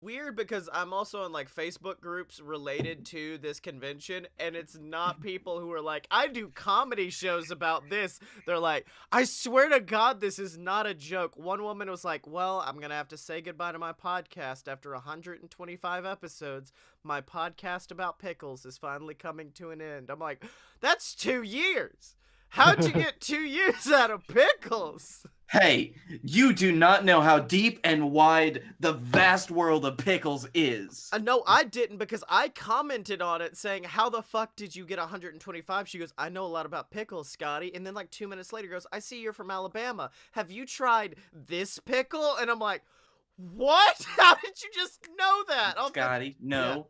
weird because I'm also on like Facebook groups related to this convention, and it's not people who are like, I do comedy shows about this. They're like, I swear to God, this is not a joke. One woman was like, well, I'm gonna have to say goodbye to my podcast after 125 episodes. My podcast about pickles is finally coming to an end. I'm like, that's 2 years. How'd you get 2 years out of pickles? Hey, you do not know how deep and wide the vast world of pickles is. No, I didn't, because I commented on it saying, how the fuck did you get 125? She goes, I know a lot about pickles, Scottye. And then like 2 minutes later goes, I see you're from Alabama. Have you tried this pickle? And I'm like, what? How did you just know that? Scottye, no.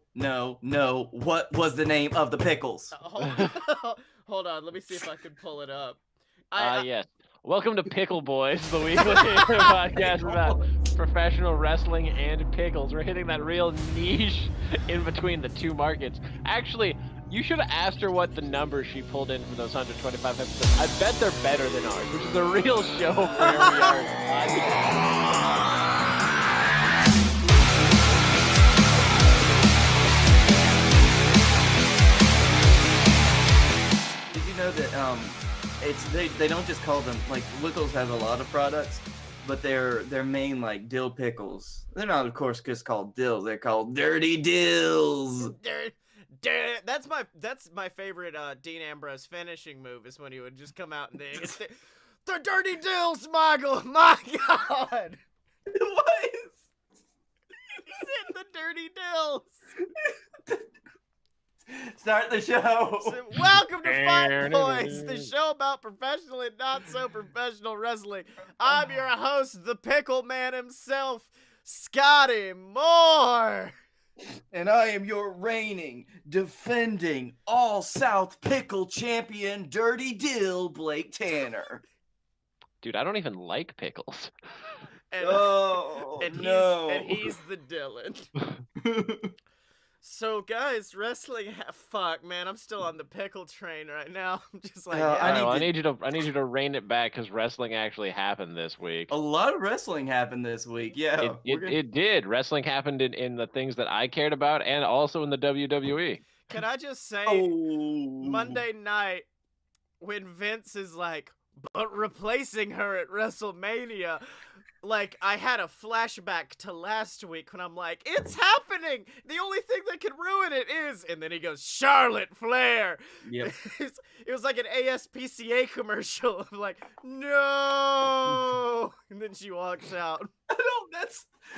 What was the name of the pickles? Hold on, let me see if I can pull it up. Yes. Welcome to Pickle Boys, the weekly podcast about professional wrestling and pickles. We're hitting that real niche in between the two markets. Actually, you should have asked her what the numbers she pulled in for those 125 episodes. I bet they're better than ours, which is a real show for where we are in the podcast. Did you know that they don't just call them, like, Wickles has a lot of products, but their main, like, dill pickles, they're not, of course, just called dills. They're called dirty dills. That's my favorite Dean Ambrose finishing move, is when he would just come out and the dirty dills, Michael. My God. What? He's in the dirty dills. Start the show. So, welcome to Fight Boys, the show about professional and not so professional wrestling. I'm your host, the Pickle Man himself, Scottye Moore. And I am your reigning, defending All-South Pickle Champion, Dirty Dill, Blake Tanner. Dude, I don't even like pickles. And, no. He's the Dylan. So, guys, wrestling. Fuck, man, I'm still on the pickle train right now. I'm just like, I need you to rein it back, because wrestling actually happened this week. A lot of wrestling happened this week. Yeah, it did. Wrestling happened in the things that I cared about, and also in the WWE. Can I just say, Oh. Monday night, when Vince is like, but replacing her at WrestleMania, like, I had a flashback to last week when I'm like, it's happening! The only thing that could ruin it is... And then he goes, Charlotte Flair! Yep. It was like an ASPCA commercial of like, no! And then she walks out.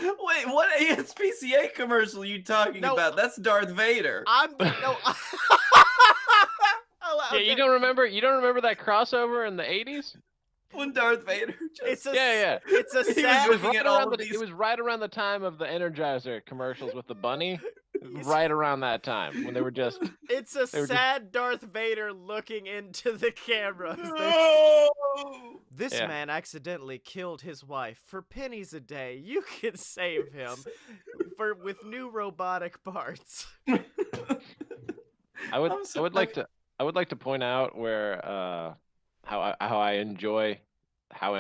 Wait, what ASPCA commercial are you talking about? That's Darth Vader. Yeah, you don't remember that crossover in the 80s? When Darth Vader just... It's a sad... It was right around the time of the Energizer commercials with the bunny. Right around that time, when they were just... It's a sad Darth Vader looking into the camera. No! This man accidentally killed his wife. For pennies a day, you can save him with new robotic parts. I would like to point out where how I enjoy how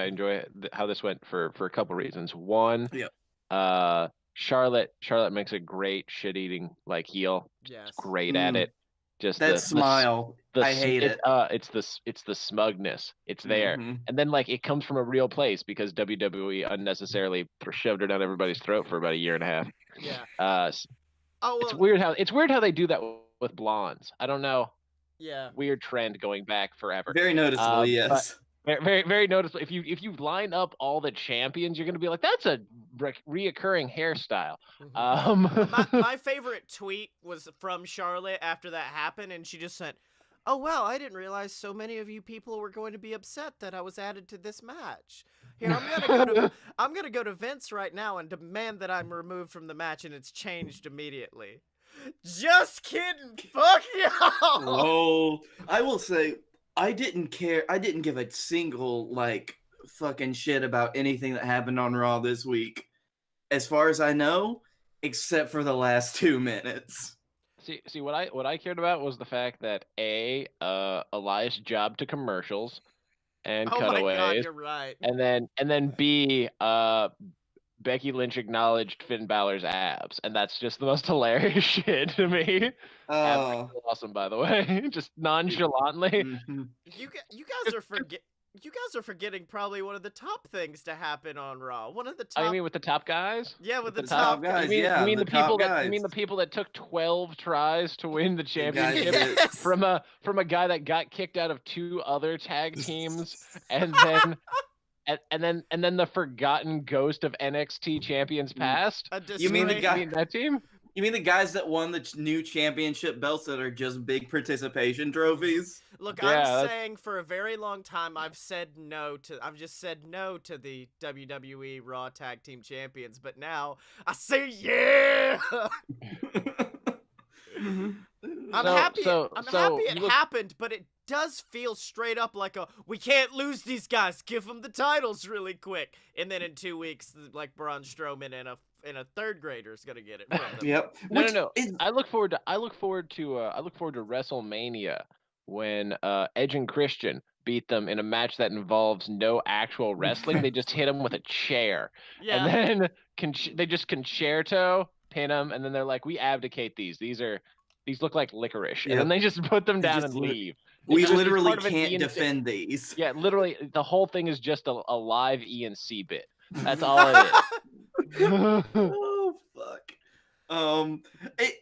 this went for a couple reasons. One, Charlotte makes a great shit-eating like heel. Yes. She's great at it. Just that smile. I hate it. It's the smugness. It's there, and then like it comes from a real place, because WWE unnecessarily shoved her down everybody's throat for about a year and a half. Yeah. It's weird how they do that with blondes. I don't know. Yeah. Weird trend going back forever. Very noticeable, yes. Very, very noticeable. If you line up all the champions, you're gonna be like, that's a reoccurring hairstyle. My favorite tweet was from Charlotte after that happened, and she just said, "Oh well, I didn't realize so many of you people were going to be upset that I was added to this match. Here, I'm gonna go to Vince right now and demand that I'm removed from the match, and it's changed immediately." Just kidding. Fuck y'all. Oh, I will say, I didn't care. I didn't give a single, like, fucking shit about anything that happened on Raw this week, as far as I know, except for the last 2 minutes. See what I cared about was the fact that Elias jobbed to commercials and cutaways. Oh my God, you're right. And then B, Becky Lynch acknowledged Finn Balor's abs, and that's just the most hilarious shit to me. Abs are Oh. so awesome, by the way, just nonchalantly. Mhm. You guys are You guys are forgetting probably one of the top things to happen on Raw. One of the top. Oh, you mean with the top guys? Yeah, with the top guys, You mean, yeah, you mean the the top people guys. you mean the people that took 12 tries to win the championship Yes. from a guy that got kicked out of 2 other tag teams, and then the forgotten ghost of NXT champions past? A You mean the disgrace. guy? You mean that team? You mean the guys that won the new championship belts that are just big participation trophies? Look, Yeah, I'm that's- saying for a very long time I've just said no to the WWE Raw Tag Team Champions, but now I say yeah. I'm happy it happened, but it does feel straight up like we can't lose these guys. Give them the titles really quick. And then in 2 weeks, like Braun Strowman and a third grader is gonna get it from them. Yep. No. I look forward to WrestleMania when Edge and Christian beat them in a match that involves no actual wrestling. They just hit them with a chair, Yeah. and then they just concerto pin them, and then they're like, "We abdicate these. These look like licorice," and then they just put them down and leave. We It's just literally part of an can't ENC defend these. Yeah, literally, the whole thing is just a live ENC bit. That's all it is. Oh fuck.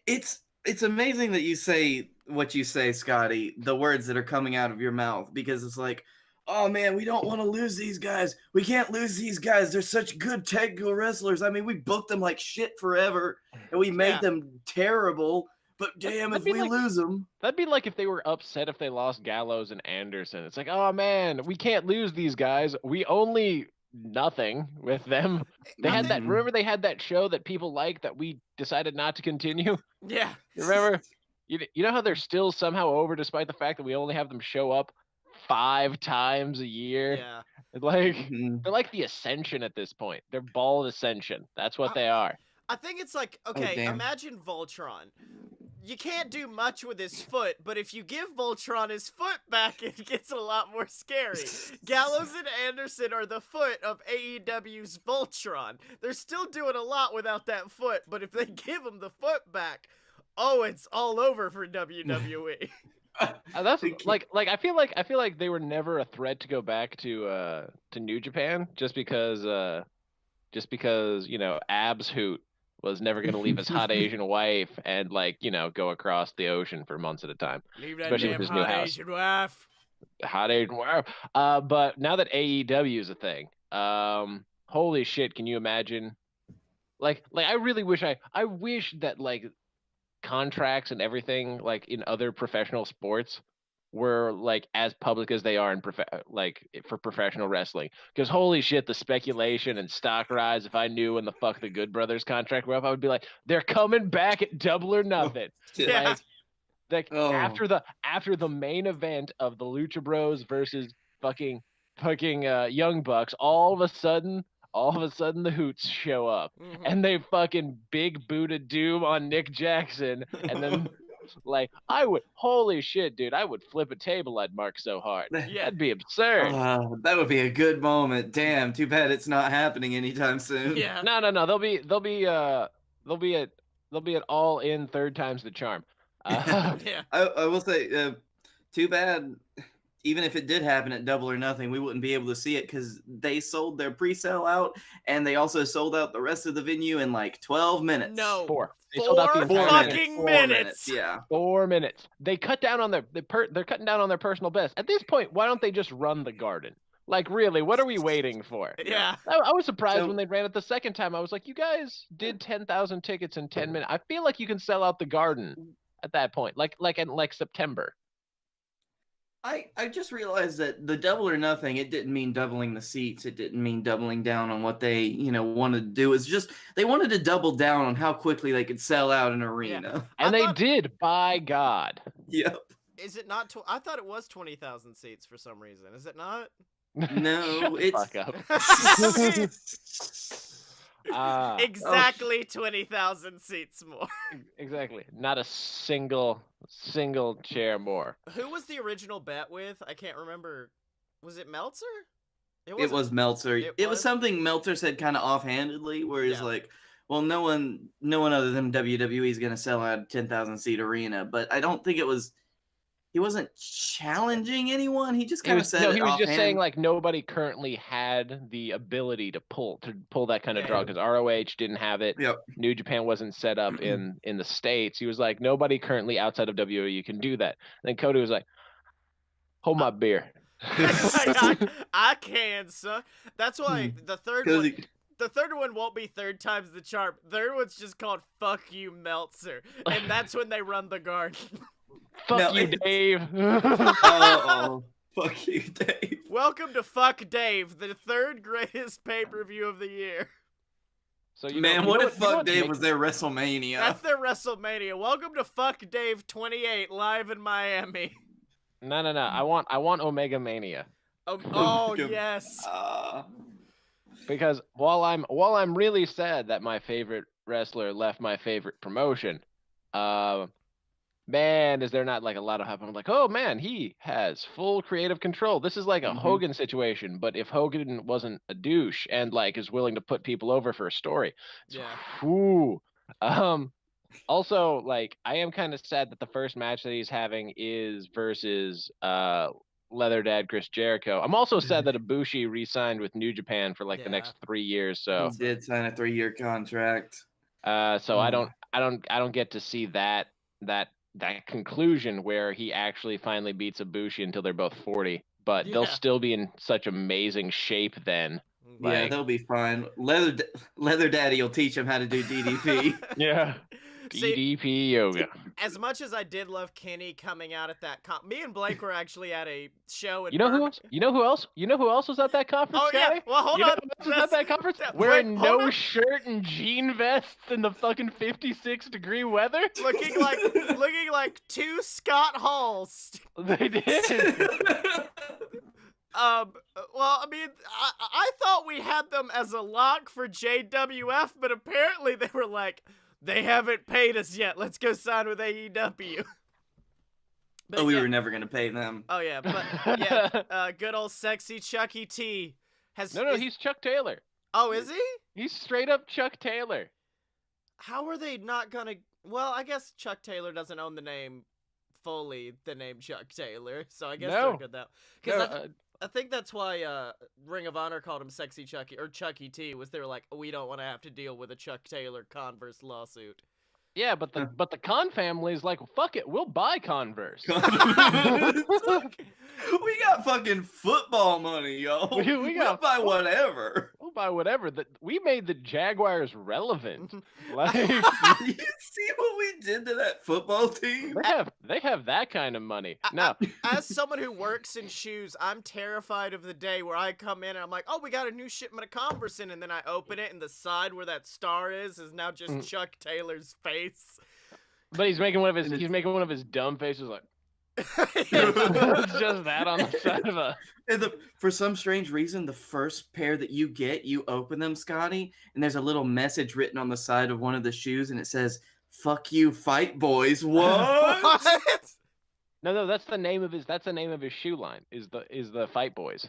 It's amazing that you say what you say, Scottye, the words that are coming out of your mouth, because it's like, oh man, we don't want to lose these guys. We can't lose these guys. They're such good tag wrestlers. I mean, we booked them like shit forever, and we made them terrible. But damn, if we lose them, that'd be like if they were upset if they lost Gallows and Anderson. It's like, oh man, we can't lose these guys. We only nothing with them. They had that. Remember, they had that show that people liked that we decided not to continue. Yeah. Remember, you know how they're still somehow over despite the fact that we only have them show up 5 times a year. Yeah. Like they're like the Ascension at this point. They're Bald Ascension. That's what they are. I think it's like, okay, imagine Voltron. You can't do much with his foot, but if you give Voltron his foot back, it gets a lot more scary. Gallows and Anderson are the foot of AEW's Voltron. They're still doing a lot without that foot, but if they give him the foot back, oh, it's all over for WWE. That's like I feel like they were never a threat to go back to New Japan just because you know, Abs Hoot was never going to leave his hot Asian wife and, like, you know, go across the ocean for months at a time. Leave that especially damn with his new hot house. Asian wife. Hot Asian wife. But now that AEW is a thing, holy shit, can you imagine? Like I really wish I wish that, like, contracts and everything, like, in other professional sports were, like, as public as they are in for professional wrestling. Because holy shit, the speculation and stock rise. If I knew when the fuck the Good Brothers contract were up, I would be like, they're coming back at Double or Nothing. Yeah. After the main event of the Lucha Bros versus fucking Young Bucks, all of a sudden the Hoots show up and they fucking big booted Doom on Nick Jackson, and then like, holy shit, dude, I would flip a table. I'd mark so hard. Yeah. That'd be absurd. That would be a good moment. Damn, too bad it's not happening anytime soon. Yeah. No. They'll be at All In third time's the charm. Yeah. I will say, too bad. Even if it did happen at Double or Nothing, we wouldn't be able to see it because they sold their pre-sale out, and they also sold out the rest of the venue in like 12 minutes. No. 4. They sold out the entire fucking minute. minutes. Yeah. 4 minutes. They cut down on they're cutting down on their personal best. At this point, why don't they just run the Garden? Like, really, what are we waiting for? Yeah. I was surprised when they ran it the second time. I was like, you guys did 10,000 tickets in 10 minutes. I feel like you can sell out the Garden at that point, like in September. I just realized that the Double or Nothing, it didn't mean doubling the seats. It didn't mean doubling down on what they, wanted to do. It's just they wanted to double down on how quickly they could sell out an arena. And they did, by God. Yep. Is it not? I thought it was 20,000 seats for some reason. Is it not? No, Shut it's the fuck up. Exactly 20,000 seats more. Exactly. Not a single chair more. Who was the original bet with? I can't remember. Was it Meltzer? It was Meltzer. It was was? something Meltzer said kind of offhandedly, where he's Yeah. like, "Well, no one other than WWE is going to sell out a 10,000 seat arena." But I don't think it was. He wasn't challenging anyone. He just kind of said it he was just offhand. saying like nobody currently had the ability to pull that kind of draw because ROH didn't have it. Yep. New Japan wasn't set up in the States. He was like, nobody currently outside of WWE can do that. And then Cody was like, hold my beer. I can, sir. That's why the third one. The third one won't be third time's the charm. Third one's just called "Fuck You, Meltzer," and that's when they run the garden. Fuck you, Dave. Fuck you, Dave. Welcome to Fuck Dave, the third greatest pay-per-view of the year. So what if Fuck Dave was their WrestleMania? That's their WrestleMania. Welcome to Fuck Dave 28 live in Miami. No. I want Omega Mania. Oh yes. Because while I'm really sad that my favorite wrestler left my favorite promotion, man, is there not like a lot of hype? I'm like, oh man, he has full creative control. This is like a Hogan situation, but if Hogan wasn't a douche and like is willing to put people over for a story, whew. Also, like, I am kind of sad that the first match that he's having is versus Leather Dad Chris Jericho. I'm also sad that Ibushi re-signed with New Japan for like the next 3 years. So he did sign a 3-year contract. So I don't get to see that conclusion where he actually finally beats Ibushi until they're both 40. But they'll still be in such amazing shape then. Yeah, they'll be fine. Leather Daddy will teach him how to do DDP. Yeah. DDP yoga. As much as I did love Kenny coming out at that me and Blake were actually at a show in You know who else? You know who else was at that conference, Oh Scottye? yeah. Well, hold on. Who was at that conference? Wearing no shirt and jean vests in the fucking 56-degree weather? Looking like two Scott Halls. They did. Well, I mean, I thought we had them as a lock for JWF, but apparently they were like, they haven't paid us yet. Let's go sign with AEW. But we were never gonna pay them. Oh yeah, but good old sexy Chucky T has. No, he's Chuck Taylor. Oh, is he? He's straight up Chuck Taylor. How are they not gonna? Well, I guess Chuck Taylor doesn't own the name Chuck Taylor, so I guess they're good though. Because I think that's why Ring of Honor called him Sexy Chucky or Chucky T. Was they were like, we don't want to have to deal with a Chuck Taylor Converse lawsuit. Yeah, but the Khan family's like, fuck it, we'll buy Converse. We got fucking football money, yo. We'll buy whatever. We'll buy whatever. We made the Jaguars relevant. Like, you see what we did to that football team? They have that kind of money. Now, as someone who works in shoes, I'm terrified of the day where I come in and I'm like, oh, we got a new shipment of Converse in, and then I open it and the side where that star is now just Chuck Taylor's face. But he's making one of his dumb faces like it's just that on the side of a. For some strange reason, the first pair that you get, you open them, Scottye, and there's a little message written on the side of one of the shoes, and it says, "Fuck you, fight boys." What? No, that's the name of his shoe line. Is the Fight Boys.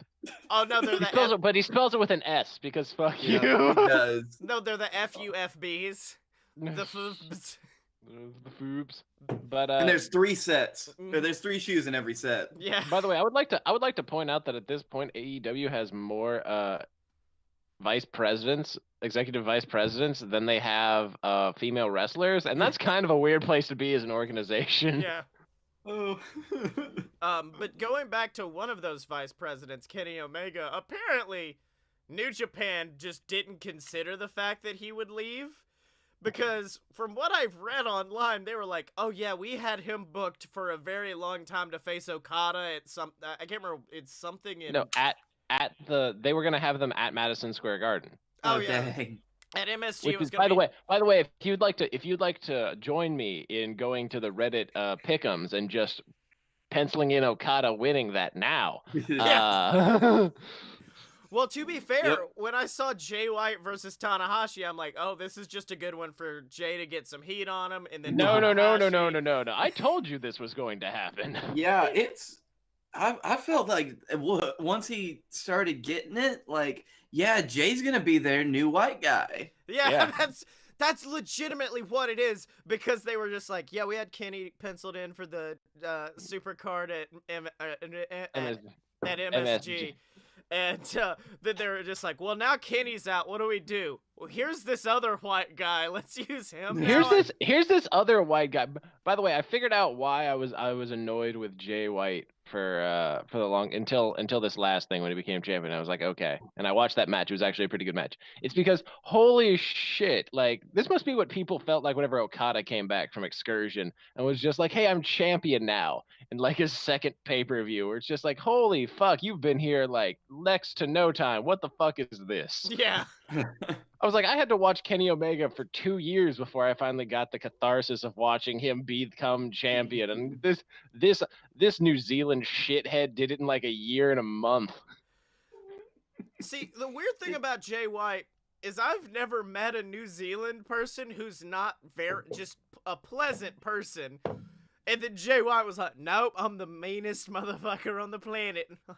Oh no, they're but he spells it with an S because fuck you. He does. No, they're the FUFBs. The Foobs. The Foobs. But and there's 3 sets. Or there's 3 shoes in every set. Yeah. By the way, I would like to point out that at this point AEW has more executive vice presidents than they have female wrestlers, and that's kind of a weird place to be as an organization. Yeah. Oh. But going back to one of those vice presidents, Kenny Omega, apparently New Japan just didn't consider the fact that he would leave. Because from what I've read online, they were like, oh yeah, we had him booked for a very long time to face Okada at I can't remember, it's something in... No, they were going to have them at Madison Square Garden. Oh yeah. Dang. At MSG Which it was is, going to be... By the way, if you'd like to join me in going to the Reddit pick'ems and just penciling in Okada winning that now. Well, to be fair, when I saw Jay White versus Tanahashi, I'm like, oh, this is just a good one for Jay to get some heat on him. And then No. I told you this was going to happen. Yeah, I felt like once he started getting it, like, yeah, Jay's gonna be their new white guy. Yeah, that's legitimately what it is, because they were just like, yeah, we had Kenny penciled in for the super card at MSG. And then they were just like, well, now Kenny's out. What do we do? Well, here's this other white guy. Let's use him. Here's this other white guy. By the way, I figured out why I was annoyed with Jay White for the long until this last thing when he became champion. I was like, okay. And I watched that match. It was actually a pretty good match. It's because holy shit, like this must be what people felt like whenever Okada came back from Excursion and was just like, hey, I'm champion now. And like his second pay-per-view, where it's just like, holy fuck, you've been here like next to no time. What the fuck is this? Yeah. I was like, I had to watch Kenny Omega for 2 years before I finally got the catharsis of watching him become champion. And this New Zealand shithead did it in like a year and a month. See, the weird thing about Jay White is I've never met a New Zealand person who's not just a pleasant person. And then Jay White was like, nope, I'm the meanest motherfucker on the planet. Like,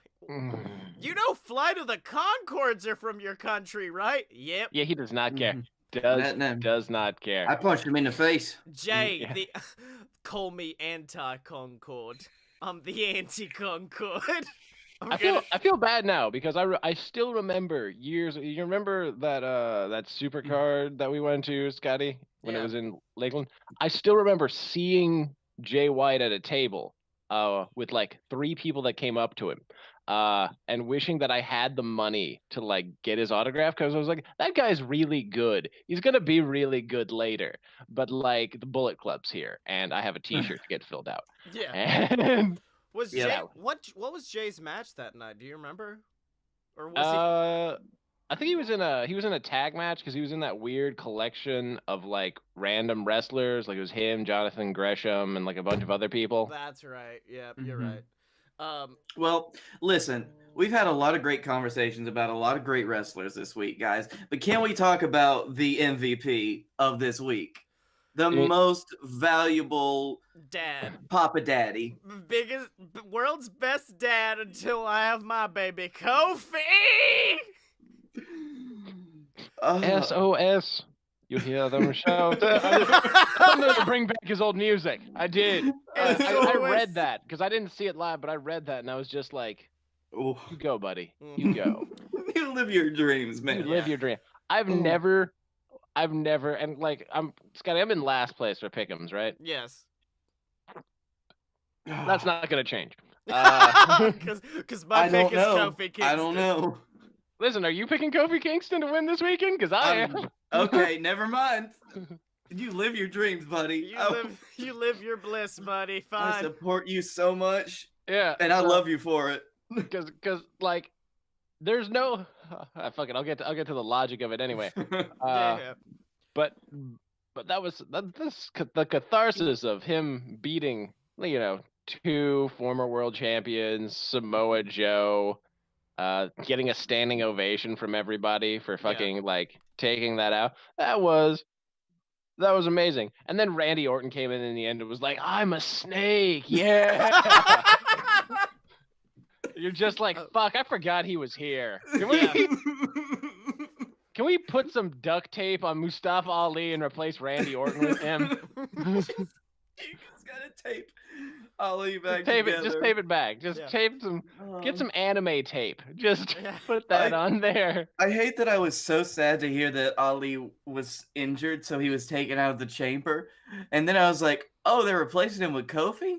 you know Flight of the Conchords are from your country, right? Yep. Yeah, he does not care. Does not care. I punched him in the face. Jay, call me anti-Concord. I'm the anti-Concord. I feel bad now because I still remember years. You remember that super card that we went to, Scottye, when it was in Lakeland? I still remember seeing Jay White at a table with like 3 people that came up to him and wishing that I had the money to like get his autograph, because I was like, that guy's really good. He's gonna be really good later, but like the Bullet Club's here and I have a t-shirt to get filled out. Yeah. And was Jay, what was Jay's match that night? Do you remember? Or was he... I think he was in a tag match because he was in that weird collection of like random wrestlers. Like it was him, Jonathan Gresham, and like a bunch of other people. That's right. Yeah, you're right. Well, listen, we've had a lot of great conversations about a lot of great wrestlers this week, guys. But can we talk about the MVP of this week? The most valuable dad. Papa Daddy. World's best dad until I have my baby, Kofi! SOS. You hear them shout. I wanted to bring back his old music. I did. I read that because I didn't see it live, but I read that and I was just like, you go, buddy. You go. You live your dreams, man. You live your dream. I've never, and like, Scottye, I'm in last place for Pick'ems, right? Yes. That's not going to change. Because my pick is Kofi Kingston. I don't know. Listen, are you picking Kofi Kingston to win this weekend? Because I am. Okay, never mind. You live your dreams, buddy. You live your bliss, buddy. Fine. I support you so much. Yeah. And I love you for it. Because like, there's no. Fuck it. I'll get to the logic of it anyway. Yeah. But that was the catharsis of him beating, 2 former world champions, Samoa Joe. Getting a standing ovation from everybody for fucking like taking that out. That was amazing. And then Randy Orton came in the end and was like, I'm a snake. Yeah. You're just like, fuck, I forgot he was here. Can we put some duct tape on Mustafa Ali and replace Randy Orton with him? You just gotta tape Ali back together. Just tape it back. Just tape some. Get some anime tape. Just put that on there. I hate that I was so sad to hear that Ali was injured, so he was taken out of the chamber. And then I was like, oh, they're replacing him with Kofi?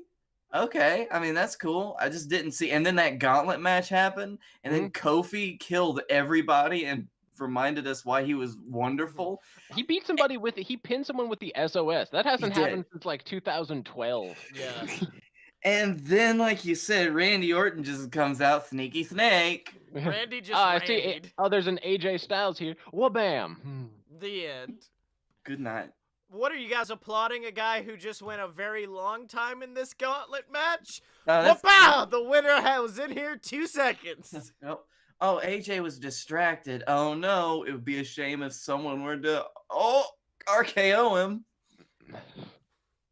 Okay, I mean, that's cool. I just didn't see. And then that gauntlet match happened, and then Kofi killed everybody and reminded us why he was wonderful. He beat somebody he pinned someone with the SOS. That hasn't happened since like 2012. Yeah. And then, like you said, Randy Orton just comes out, sneaky snake. Randy just I see. There's an AJ Styles here. Wha-bam. The end. Good night. What are you guys applauding? A guy who just went a very long time in this gauntlet match? Wow! The winner was in here 2 seconds. Nope. Oh, AJ was distracted. Oh no, it would be a shame if someone were to RKO him.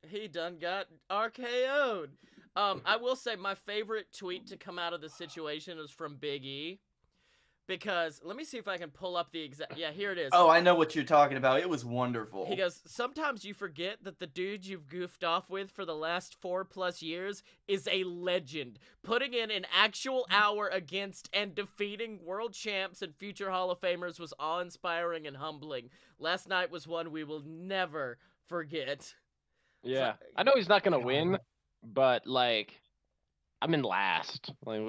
He done got RKO'd. I will say my favorite tweet to come out of the situation was from Big E. Because, let me see if I can pull up the exact... Yeah, here it is. Oh, I know what you're talking about. It was wonderful. He goes, sometimes you forget that the dude you've goofed off with for the last 4+ years is a legend. Putting in an actual hour against and defeating world champs and future Hall of Famers was awe-inspiring and humbling. Last night was one we will never forget. Yeah. I know he's not going to win, but, like... I'm in last. Like,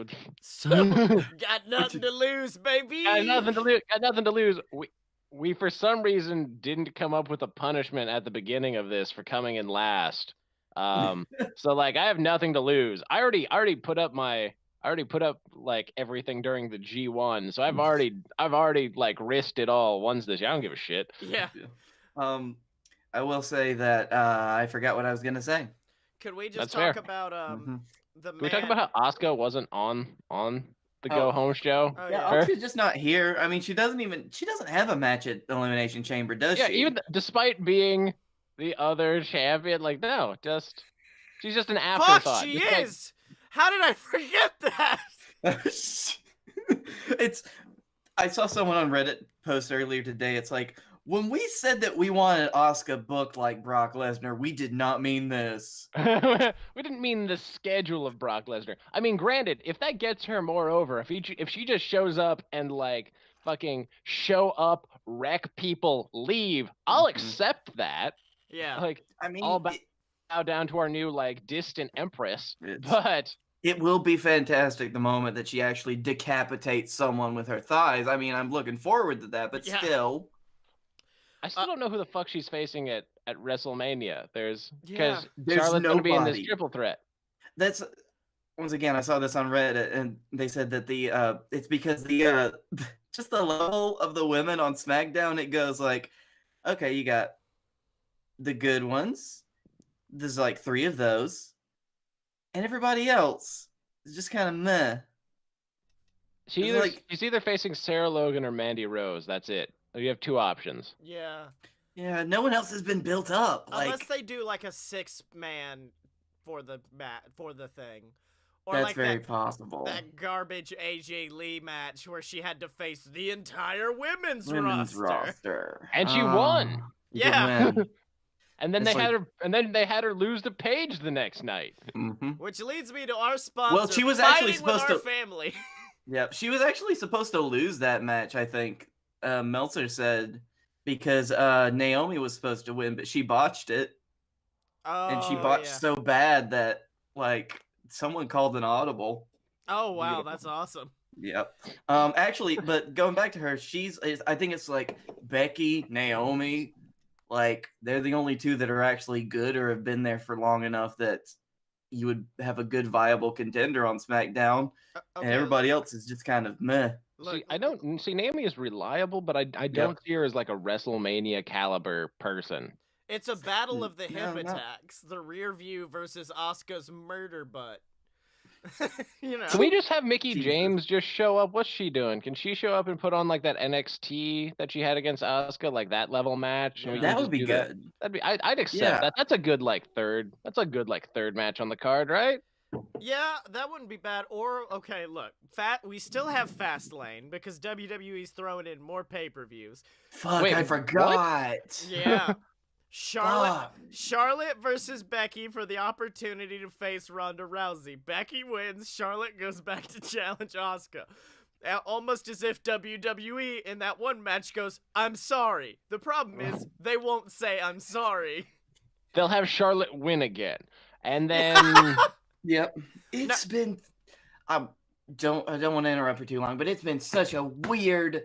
So, got nothing to lose, baby. Got nothing to lose. Got nothing to lose. We for some reason didn't come up with a punishment at the beginning of this for coming in last. So like I have nothing to lose. I already put up like everything during the G1. So I've already like risked it all once this year. I don't give a shit. Yeah. I will say that I forgot what I was gonna say. Could we just That's talk fair. about the Can we talk about how Asuka wasn't on the Go Home show? Oh, Yeah, yeah. Asuka's just not here. I mean, she doesn't have a match at Elimination Chamber, does she? Yeah, even despite being the other champion, like no, she's just an afterthought. Fuck, she Just, like, is. How did I forget that? I saw someone on Reddit post earlier today. It's like, when we said that we wanted Asuka booked like Brock Lesnar, we did not mean this. We didn't mean the schedule of Brock Lesnar. I mean, granted, if that gets her more over, if she just shows up and like fucking show up, wreck people, leave, I'll accept that. Yeah. Like, I mean, I'll bow down to our new like distant empress. But it will be fantastic the moment that she actually decapitates someone with her thighs. I mean, I'm looking forward to that, but still. I still don't know who the fuck she's facing at WrestleMania. There's There's Charlotte's gonna be in this nobody. triple threat. That's once again, I saw this on Reddit, and they said that it's because the just the level of the women on SmackDown. It goes like, okay, you got the good ones. There's like 3 of those, and everybody else is just kind of meh. She's either facing Sarah Logan or Mandy Rose. That's it. You have 2 options. Yeah. Yeah, no one else has been built up. Unless they do like a 6-man for the thing. Or that's like very possible. That garbage AJ Lee match where she had to face the entire women's roster. And she won. Yeah. And then they had her lose to Paige the next night. Mm-hmm. Which leads me to our sponsor. Well, she was actually supposed supposed to family. Yep, she was actually supposed to lose that match, I think. Meltzer said, because Naomi was supposed to win, but she botched it. And she botched so bad that like someone called an audible. Oh wow, that's awesome. Yep. Actually, but going back to her, I think it's like Becky, Naomi, like they're the only 2 that are actually good or have been there for long enough that you would have a good viable contender on SmackDown. Okay. And everybody else is just kind of meh. Look, Naomi is reliable, but I don't see her as like a WrestleMania caliber person. It's a battle of the hip attacks. The rear view versus Asuka's murder butt. You know. Can we just have Mickie James just show up? What's she doing? Can she show up and put on like that NXT that she had against Asuka, like that level match? Yeah. That would be good. I'd accept that. That's a good third match on the card, right? Yeah, that wouldn't be bad. Or okay, look, we still have Fastlane because WWE's throwing in more pay-per-views. Fuck, I forgot. What? Yeah. Charlotte versus Becky for the opportunity to face Ronda Rousey. Becky wins. Charlotte goes back to challenge Asuka. Almost as if WWE in that one match goes, I'm sorry. The problem is they won't say I'm sorry. They'll have Charlotte win again. And then Yep. It's been I don't want to interrupt for too long, but it's been such a weird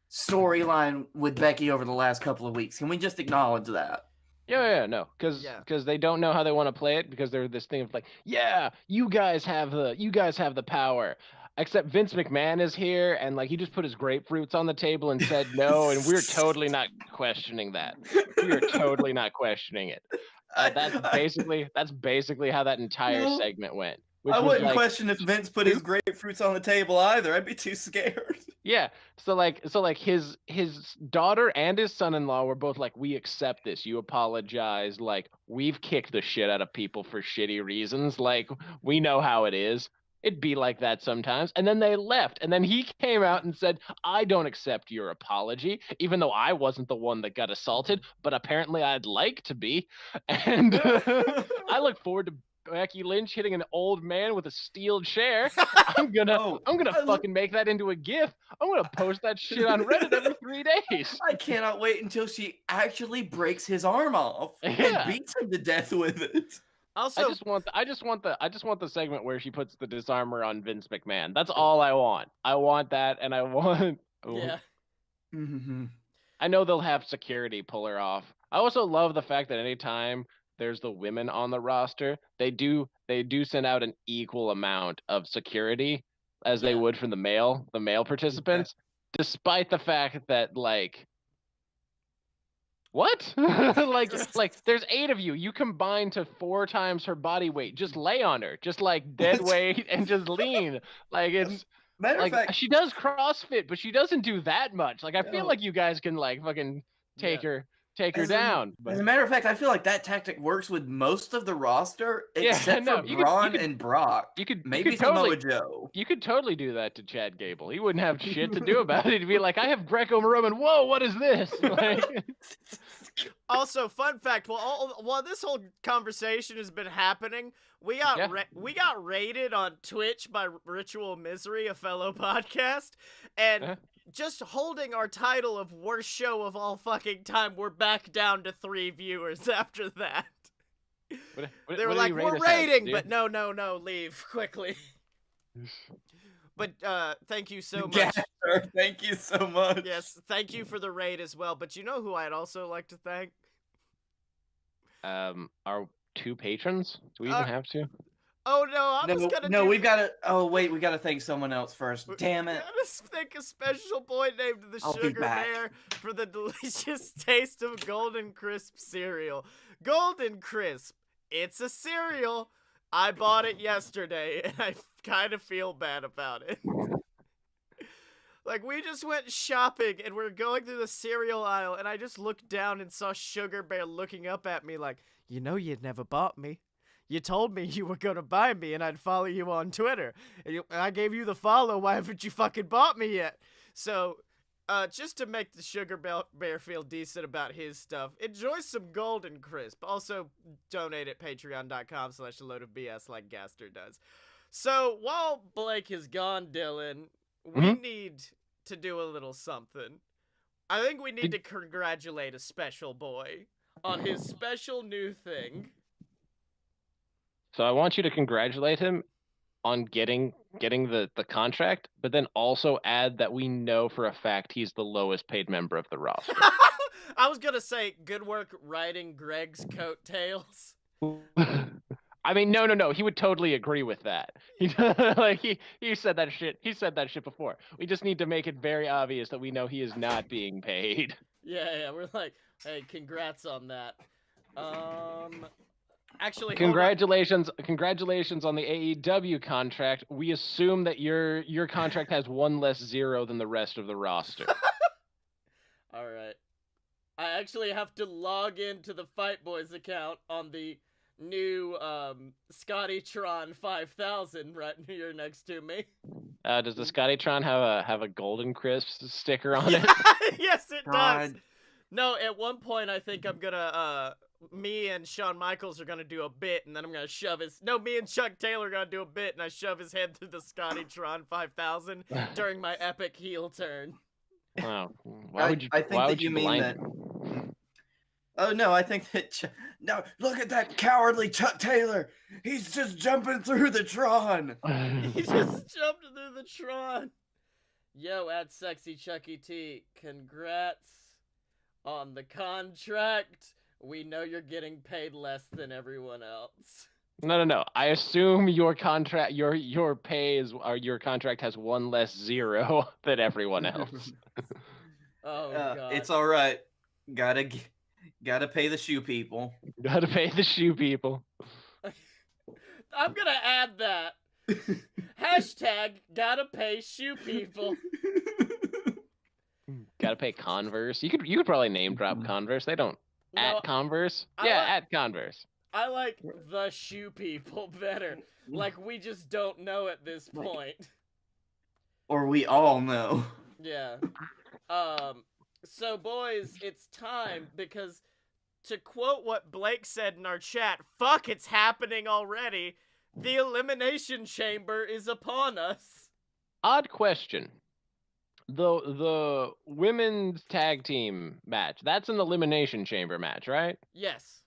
storyline with Becky over the last couple of weeks. Can we just acknowledge that? No, because they don't know how they want to play it because they're this thing of like, yeah, you guys have the power. Except Vince McMahon is here and like he just put his grapefruits on the table and said no, and we're totally not questioning that. We are totally not questioning it. That's basically how that entire segment went. I wouldn't question if Vince put his grapefruits on the table either. I'd be too scared. Yeah. So like his daughter and his son-in-law were both like, we accept this. You apologize. Like, we've kicked the shit out of people for shitty reasons. Like, we know how it is. It'd be like that sometimes. And then they left. And then he came out and said, I don't accept your apology, even though I wasn't the one that got assaulted, but apparently I'd like to be. And I look forward to Becky Lynch hitting an old man with a steel chair. I'm gonna fucking make that into a GIF. I'm gonna post that shit on Reddit every 3 days. I cannot wait until she actually breaks his arm off Yeah. and beats him to death with it. Also, I just want the segment where she puts the disarmer on Vince McMahon. That's all I want. I want that, and I want. yeah. Mm-hmm. I know they'll have security pull her off. I also love the fact that anytime there's the women on the roster, they do send out an equal amount of security as they would from the male participants, despite the fact that like what? like there's 8 of you. You combine to 4 times her body weight. Just lay on her. Just like dead weight and just lean. Like it's Matter like of fact, she does CrossFit, but she doesn't do that much. Like I feel No. like you guys can like fucking take her down. as a matter of fact, I feel like that tactic works with most of the roster except no, for you could- Braun and Brock. You could Maybe totally, Samoa Joe. you could totally do that to Chad Gable. He wouldn't have shit to do about it. He'd be like, I have Greco-Roman. Whoa, what is this? Like, Also, fun fact: while this whole conversation has been happening, we got we got raided on Twitch by Ritual Misery, a fellow podcast, and just holding our title of worst show of all fucking time, we're back down to 3 viewers after that. They were like, "We're raiding," but no, leave quickly. But thank you so much. Gasser, thank you so much. Yes, thank you for the raid as well. But you know who I'd also like to thank? Our 2 patrons? Do we even have to? Oh no, I'm just gonna. No, we've got to. Oh wait, we got to thank someone else first. Damn it! Let's thank a special boy named the I'll be Sugar back. Bear for the delicious taste of Golden Crisp cereal. Golden Crisp, it's a cereal. I bought it yesterday, and I kind of feel bad about it. Like, we just went shopping, and we're going through the cereal aisle, and I just looked down and saw Sugar Bear looking up at me like, you know you'd never bought me. You told me you were going to buy me, and I'd follow you on Twitter. And I gave you the follow. Why haven't you fucking bought me yet? So, just to make the Sugar Bear feel decent about his stuff, enjoy some Golden Crisp. Also, donate at patreon.com/loadofbs like Gaster does. So, while Blake is gone, Dylan, we need to do a little something. I think we need to congratulate a special boy on his special new thing. So I want you to congratulate him on getting the contract, but then also add that we know for a fact he's the lowest paid member of the roster. I was gonna say, good work riding Greg's coattails. I mean, no. He would totally agree with that. He said that shit. He said that shit before. We just need to make it very obvious that we know he is not being paid. Yeah. We're like, hey, congrats on that. Actually, congratulations on the AEW contract. We assume that your contract has 1 less 0 than the rest of the roster. All right. I actually have to log into the Fight Boys account on the new Scottye 5000 right here next to me. Does the Scottye have a Golden Crisp sticker on it? Yes, it does. No, at one point I think I'm gonna me and Shawn Michaels are gonna do a bit, and then I'm gonna shove his. No, me and Chuck Taylor are gonna do a bit, and I shove his head through the Scottye 5000 during my epic heel turn. Wow. Why would you? I think why that would you mean blind that. Oh no, I think that. No, look at that cowardly Chuck Taylor. He's just jumping through the Tron. He just jumped through the Tron. Yo, at Sexy Chucky T, congrats on the contract. We know you're getting paid less than everyone else. No. I assume your contract, your pay is, or your contract has 1 less 0 than everyone else. Oh god. It's all right. Gotta pay the shoe people. Gotta pay the shoe people. I'm gonna add that. Hashtag gotta pay shoe people. Gotta pay Converse. You could probably name drop Converse. They don't No, at Converse. I Yeah, like- at Converse. I like the shoe people better. Like, we just don't know at this point. Or we all know. Yeah. So, boys, it's time because, to quote what Blake said in our chat, fuck, it's happening already. The Elimination Chamber is upon us. Odd question. The women's tag team match, that's an Elimination Chamber match, right? Yes.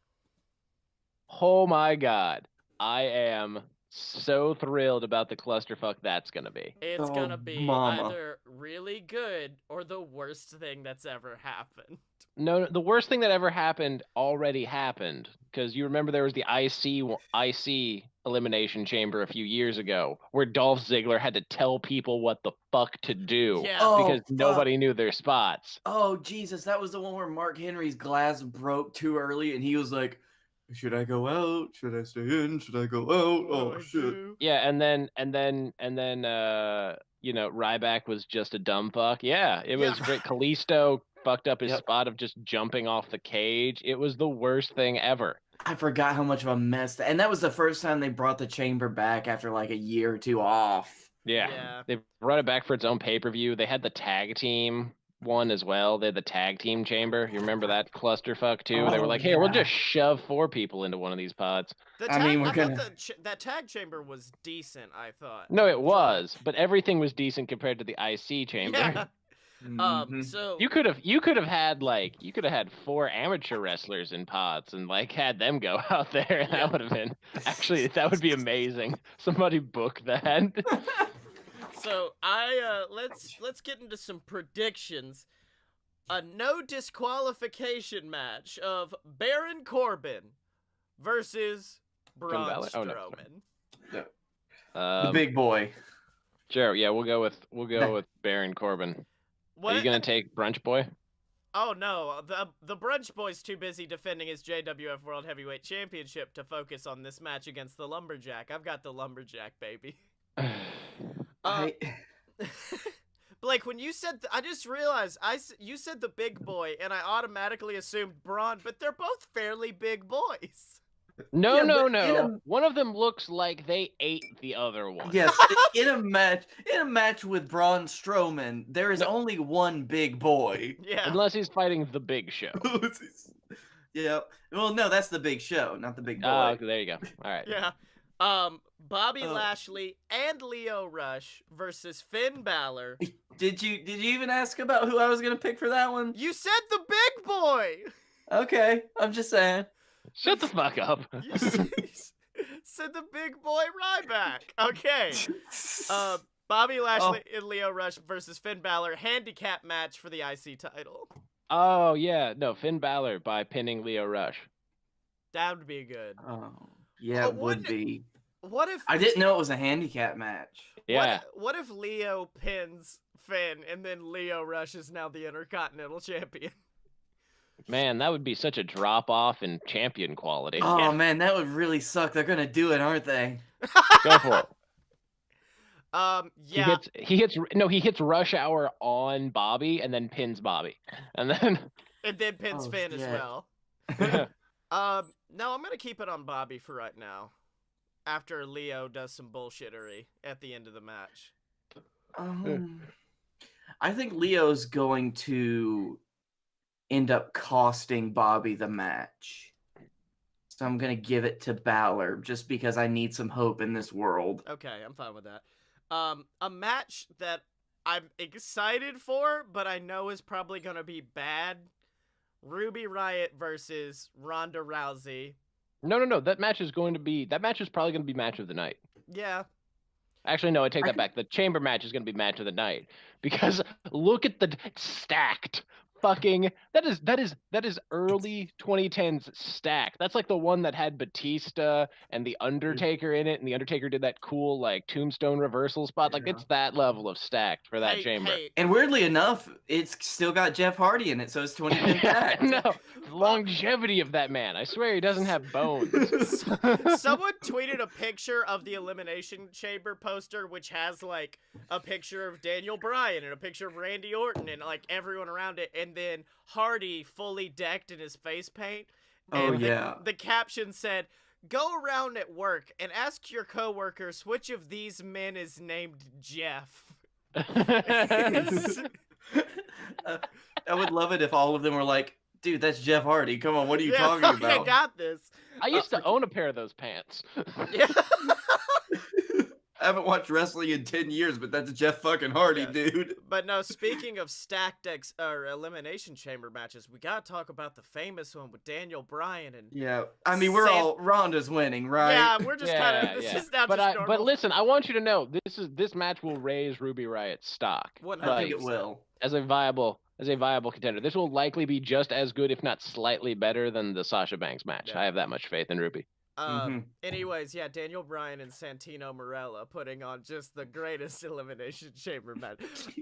Oh my god. I am so thrilled about the clusterfuck that's gonna be. It's Oh, gonna be mama. either really good or the worst thing that's ever happened. No, the worst thing that ever happened already happened. Because you remember there was the IC Elimination Chamber a few years ago where Dolph Ziggler had to tell people what the fuck to do Yeah. because fuck. nobody knew their spots. Oh, Jesus, that was the one where Mark Henry's glass broke too early, and he was like, should I go out? Should I stay in? Should I go out? What do Oh, I shit. do? Yeah, and then Ryback was just a dumb fuck. Yeah, it was Yeah. great. Kalisto fucked up his Yep. spot of just jumping off the cage. It was the worst thing ever. I forgot how much of a mess and that was the first time they brought the chamber back after like a year or two off. Yeah. They brought it back for its own pay-per-view. They had the tag team one as well. They had the tag team chamber. You remember that clusterfuck too? They were Oh, like, "Hey, we'll yeah. just shove 4 people into one of these pods." The I tag, mean, we're I gonna- thought that tag chamber was decent, I thought. No, it was, but everything was decent compared to the IC chamber. Yeah. Mhm. So You could have had 4 amateur wrestlers in pods and like had them go out there. Yeah. That would have been that would be amazing. Somebody book that. So let's get into some predictions. A no disqualification match of Baron Corbin versus Braun Balor? Oh, no, Strowman. The big boy. Sure, yeah, we'll go with Baron Corbin. What? Are you gonna take Brunch Boy? Oh no, the Brunch Boy's too busy defending his JWF World Heavyweight Championship to focus on this match against the Lumberjack. I've got the Lumberjack, baby. Blake, when you said, I just realized you said the big boy, and I automatically assumed Braun, but they're both fairly big boys. No, Yeah, no, but no. in a- One of them looks like they ate the other one. Yes, in a match with Braun Strowman, there is only one big boy. Yeah. Unless he's fighting the Big Show. Yeah. Well, no, that's the Big Show, not the big boy. Oh, okay, there you go. All right. Yeah. Bobby Lashley and Lio Rush versus Finn Balor. Did you even ask about who I was gonna pick for that one? You said the big boy. Okay, I'm just saying. Shut the fuck up. You said the big boy Ryback. Okay. Bobby Lashley and Lio Rush versus Finn Balor, handicap match for the IC title. Oh yeah, no, Finn Balor by pinning Lio Rush. That would be good. Oh, yeah, Oh, it would wouldn't it- be. What if I didn't know it was a handicap match. Yeah. What if Leo pins Finn and then Lio Rush is now the Intercontinental Champion? Man, that would be such a drop off in champion quality. Oh Yeah. man, that would really suck. They're gonna do it, aren't they? Go for it. Yeah. He hits Rush Hour on Bobby and then pins Bobby. And then And then pins Oh, Finn as shit. well. No, I'm gonna keep it on Bobby for right now. After Leo does some bullshittery at the end of the match. I think Leo's going to end up costing Bobby the match. So I'm gonna give it to Balor just because I need some hope in this world. Okay, I'm fine with that. A match that I'm excited for, but I know is probably gonna be bad. Ruby Riott versus Ronda Rousey. No. That match is probably going to be match of the night. Yeah. Actually, no, I take that back. The chamber match is going to be match of the night because look at the stacked fucking that is early 2010s stack. That's like the one that had Batista and the Undertaker in it, and the Undertaker did that cool like tombstone reversal spot. Like it's that level of stacked for that chamber. And weirdly enough, it's still got Jeff Hardy in it, so it's 2010 stacked. No, the longevity of that man. I swear he doesn't have bones. Someone tweeted a picture of the Elimination Chamber poster, which has like a picture of Daniel Bryan and a picture of Randy Orton and like everyone around it, and then Hardy fully decked in his face paint. And the caption said, "Go around at work and ask your coworkers which of these men is named Jeff." I would love it if all of them were like, dude, that's Jeff Hardy. Come on, what are you talking about? I got this. I used to own a pair of those pants. Yeah. I haven't watched wrestling in 10 years, but that's Jeff fucking Hardy, dude. But no, speaking of stacked Elimination Chamber matches, we gotta talk about the famous one with Daniel Bryan and I mean, we're all Ronda's winning, right? Yeah, we're just kind of this is now just normal. But listen, I want you to know this match will raise Ruby Riot's stock. I think it will. As a viable contender. This will likely be just as good, if not slightly better, than the Sasha Banks match. I have that much faith in Ruby. Anyways, Daniel Bryan and Santino Marella putting on just the greatest Elimination Chamber match.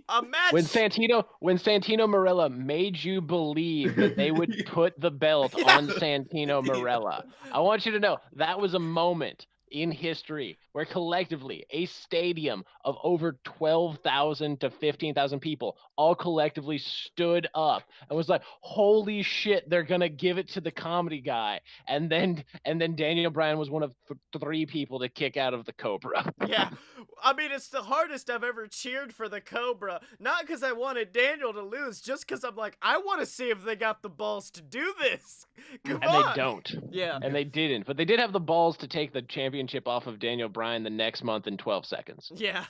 A match when Santino Marella made you believe that they would put the belt on Santino Marella. I want you to know that was a moment in history where collectively a stadium of over 12,000 to 15,000 people all collectively stood up and was like, holy shit, they're gonna give it to the comedy guy. And then Daniel Bryan was one of 3 people to kick out of the Cobra. Yeah, I mean, it's the hardest I've ever cheered for the Cobra, not because I wanted Daniel to lose, just because I'm like, I want to see if they got the balls to do this. Come on. They don't. Yeah. And they didn't, but they did have the balls to take the championship off of Daniel Bryan the next month in 12 seconds. Yeah.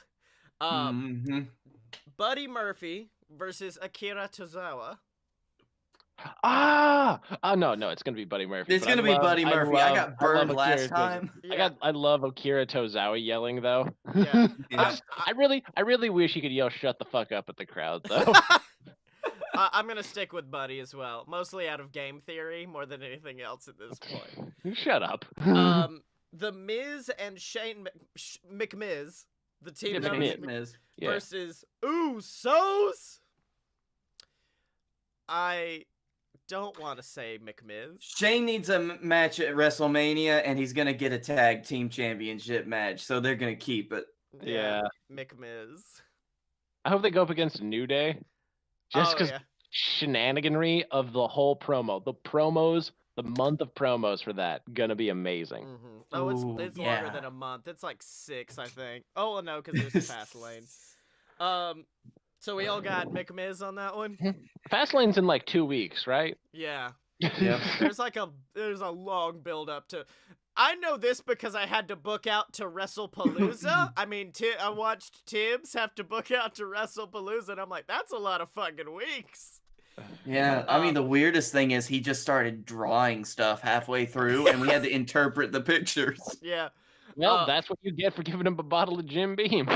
Buddy Murphy versus Akira Tozawa. No, it's gonna be Buddy Murphy. It's gonna be Buddy Murphy. I got burned last time. I love Akira Tozawa yelling though. Yeah. I really wish he could yell "shut the fuck up" at the crowd though. I'm gonna stick with Buddy as well, mostly out of game theory more than anything else at this point. Shut up. The Miz and Shane McMiz, the team Miz versus Usos. I don't want to say McMiz. Shane needs a match at WrestleMania, and he's gonna get a tag team championship match, so they're gonna keep it. Yeah, McMiz. I hope they go up against New Day, just because shenaniganry of the whole promo, the promos. The month of promos for that gonna be amazing. Oh, it's longer than a month. It's like 6, I think. Oh no, because there's Fastlane. So we all got McMiz on that one. Fastlane's in like 2 weeks, right? Yeah. Yeah. There's a long build up to. I know this because I had to book out to WrestlePalooza. I mean, I watched Tibbs have to book out to WrestlePalooza, and I'm like, that's a lot of fucking weeks. Yeah, I mean, the weirdest thing is he just started drawing stuff halfway through, and we had to interpret the pictures. Yeah. Well, that's what you get for giving him a bottle of Jim Beam.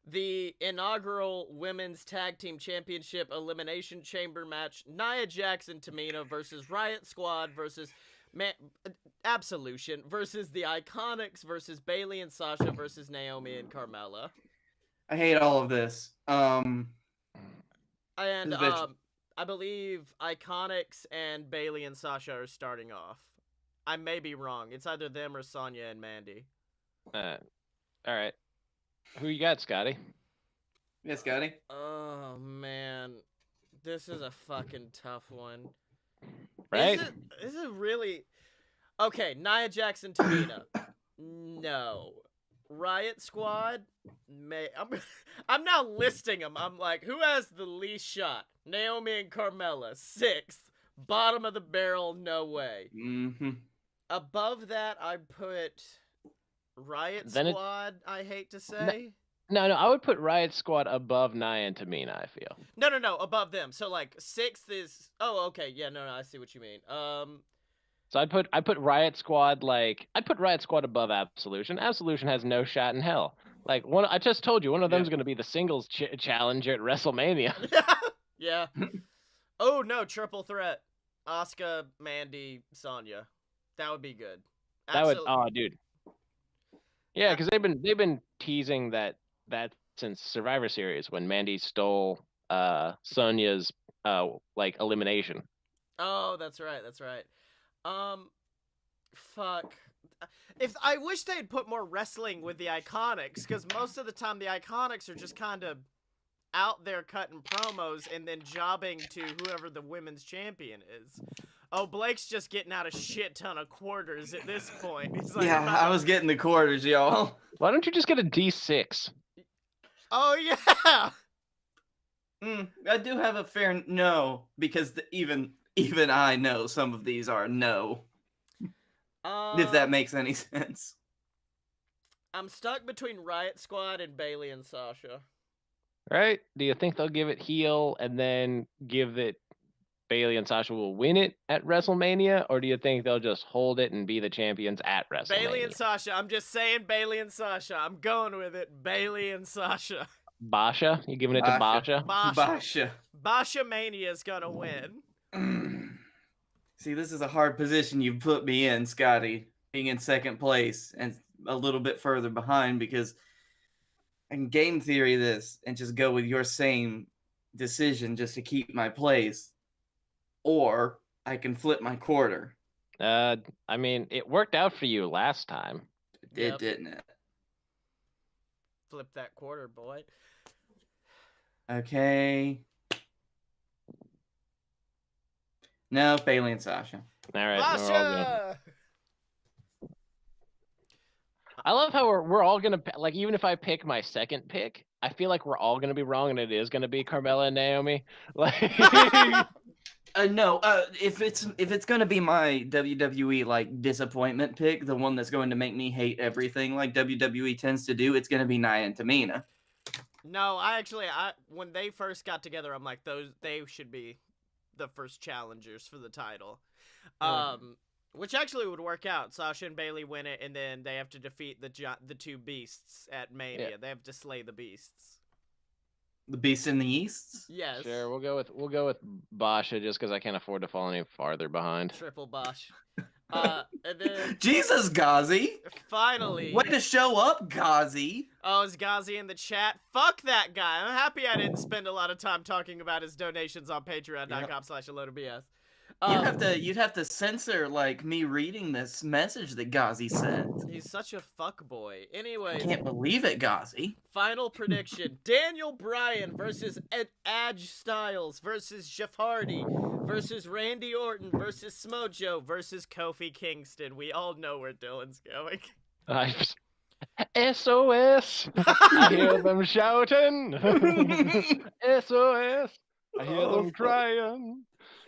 The inaugural Women's Tag Team Championship Elimination Chamber match, Nia Jax and Tamina versus Riot Squad versus Absolution versus the Iconics versus Bayley and Sasha versus Naomi and Carmella. I hate all of this. And I believe Iconics and Bayley and Sasha are starting off. I may be wrong. It's either them or Sonya and Mandy. All right. Who you got, Scotty? Yeah, Scotty. Oh man, this is a fucking tough one. Right? Is it really? Okay, Nia Jax and Tamina. No. Riot Squad. I'm now listing them. I'm like, who has the least shot? Naomi and Carmella, 6th. Bottom of the barrel, no way. Above that, I put Riot Squad. I hate to say. No, I would put Riot Squad above Nia and Tamina, I feel. No, above them. So like 6th is. Oh, okay, yeah, no, I see what you mean. So I put Riot Squad above Absolution. Absolution has no shot in hell. Like I just told you, one of them is going to be the singles challenger at WrestleMania. Yeah. Oh no, triple threat. Asuka, Mandy, Sonya. That would be good. Dude. Yeah, because they've been teasing that since Survivor Series when Mandy stole Sonya's like elimination. Oh, that's right. Fuck. If I wish they'd put more wrestling with the Iconics, because most of the time the Iconics are just kind of out there cutting promos and then jobbing to whoever the women's champion is. Oh, Blake's just getting out a shit ton of quarters at this point. He's like, yeah, I was getting the quarters, y'all. Why don't you just get a D6? Oh, yeah! I do have a fair no, because even I know some of these are no. If that makes any sense. I'm stuck between Riot Squad and Bayley and Sasha. Right? Do you think they'll give it heel and then give it Bayley and Sasha will win it at WrestleMania, or do you think they'll just hold it and be the champions at WrestleMania? Bayley and Sasha. I'm just saying Bayley and Sasha. I'm going with it. Bayley and Sasha. Basha? You giving it to Basha? Basha Mania's gonna win. See, this is a hard position you've put me in, Scottye, being in second place and a little bit further behind, because I can game theory this and just go with your same decision just to keep my place. Or I can flip my quarter. I mean, it worked out for you last time. It did, didn't it? Flip that quarter, boy. Okay. No, Bayley and Sasha. All right. Sasha! I love how we're all gonna like. Even if I pick my second pick, I feel like we're all gonna be wrong, and it is gonna be Carmella and Naomi. Like. No, if it's gonna be my WWE like disappointment pick, the one that's going to make me hate everything like WWE tends to do, it's gonna be Nia and Tamina. No, when they first got together, I'm like, they should be the first challengers for the title. Which actually would work out. Sasha and Bayley win it, and then they have to defeat the two beasts at Mania. Yeah. They have to slay the beasts. The Beast in the East? Yes. Sure, we'll go with Basha just because I can't afford to fall any farther behind. Triple Bosh. And then Jesus, Ghazi! Finally. Way to show up, Ghazi! Oh, is Ghazi in the chat? Fuck that guy. I'm happy I didn't spend a lot of time talking about his donations on patreon.com/alotofbs. You'd have to censor like me reading this message that Ghazi sent. He's such a fuckboy. Anyway, I can't believe it, Ghazi. Final prediction: Daniel Bryan versus Edge Styles versus Jeff Hardy versus Randy Orton versus Smojo versus Kofi Kingston. We all know where Dylan's going. SOS! I hear them shouting. SOS! I hear them crying.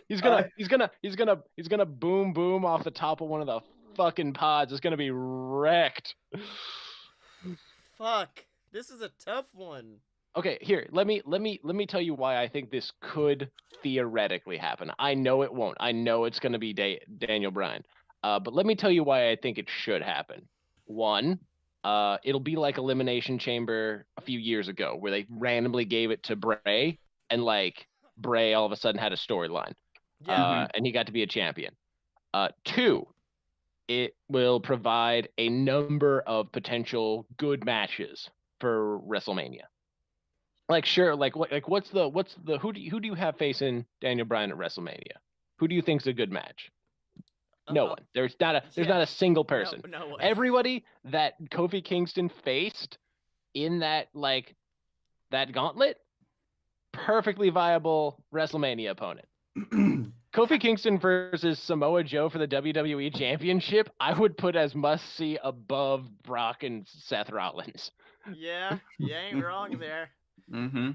He's gonna boom off the top of one of the fucking pods. It's gonna be wrecked. Fuck. This is a tough one. Okay, here, let me tell you why I think this could theoretically happen. I know it won't. I know it's gonna be Daniel Bryan. But let me tell you why I think it should happen. One, it'll be like Elimination Chamber a few years ago, where they randomly gave it to Bray, and like Bray all of a sudden had a storyline. Yeah. And he got to be a champion. Two, it will provide a number of potential good matches for WrestleMania. Like, sure, what's the who do you have facing Daniel Bryan at WrestleMania? Who do you think's a good match? No one. There's not a single person. No one. Everybody that Kofi Kingston faced in that gauntlet, perfectly viable WrestleMania opponent. Kofi Kingston versus Samoa Joe for the WWE Championship, I would put as must-see above Brock and Seth Rollins. Yeah, you ain't wrong there.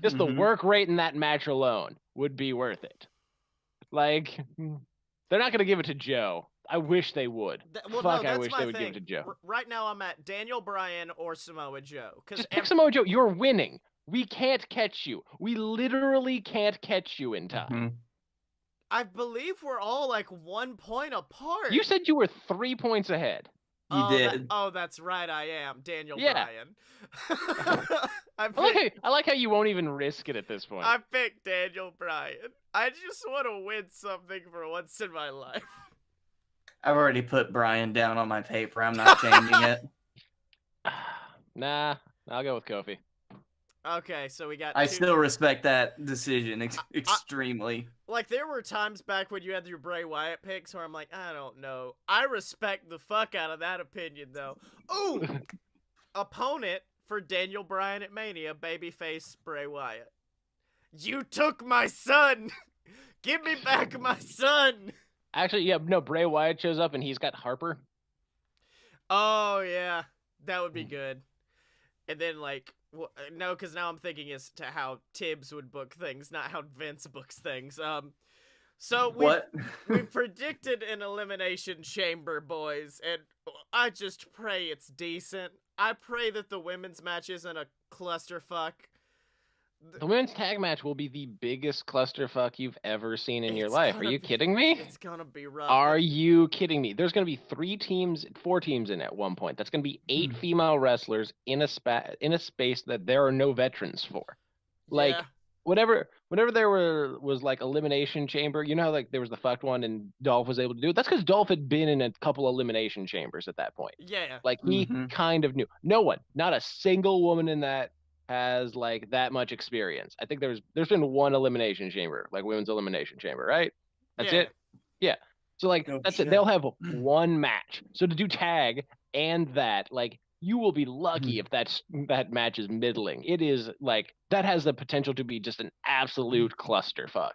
Just the work rate in that match alone would be worth it. Like, they're not going to give it to Joe. I wish they would. I wish they would give it to Joe. Right now I'm at Daniel Bryan or Samoa Joe. Just pick Samoa Joe. You're winning. We can't catch you. We literally can't catch you in time. I believe we're all like 1 point apart. You said you were 3 points ahead. You did. That's right. I am Daniel Yeah. Bryan. I like how you won't even risk it at this point. I picked Daniel Bryan. I just want to win something for once in my life. I've already put Brian down on my paper. I'm not changing it. Nah, I'll go with Kofi. Okay, so we got. I two... still respect that decision extremely. Like, there were times back when you had your Bray Wyatt picks where I'm like, I don't know. I respect the fuck out of that opinion, though. Ooh! Opponent for Daniel Bryan at Mania, babyface Bray Wyatt. You took my son! Give me back my son! Actually, yeah, no, Bray Wyatt shows up and he's got Harper. Oh, yeah. That would be good. And then, like, no, because now I'm thinking as to how Tibbs would book things, not how Vince books things. So we predicted an Elimination Chamber, boys, and I just pray it's decent. I pray that the women's match isn't a clusterfuck. The women's tag match will be the biggest clusterfuck you've ever seen in your life. Are you kidding me? It's gonna be rough. Are you kidding me? There's gonna be 4 teams in at one point. That's gonna be 8 female wrestlers in a space that there are no veterans for. Like, yeah. whenever there was like Elimination Chamber, you know how like there was the fucked one and Dolph was able to do it? That's because Dolph had been in a couple Elimination Chambers at that point. Yeah. Like, he kind of knew. No one, not a single woman in that has like that much experience. I think there's been one Elimination Chamber, like women's Elimination Chamber, right? That's it. Yeah. So like that's it. They'll have one match. So to do tag and that, like, you will be lucky if that match is middling. It is like that has the potential to be just an absolute clusterfuck.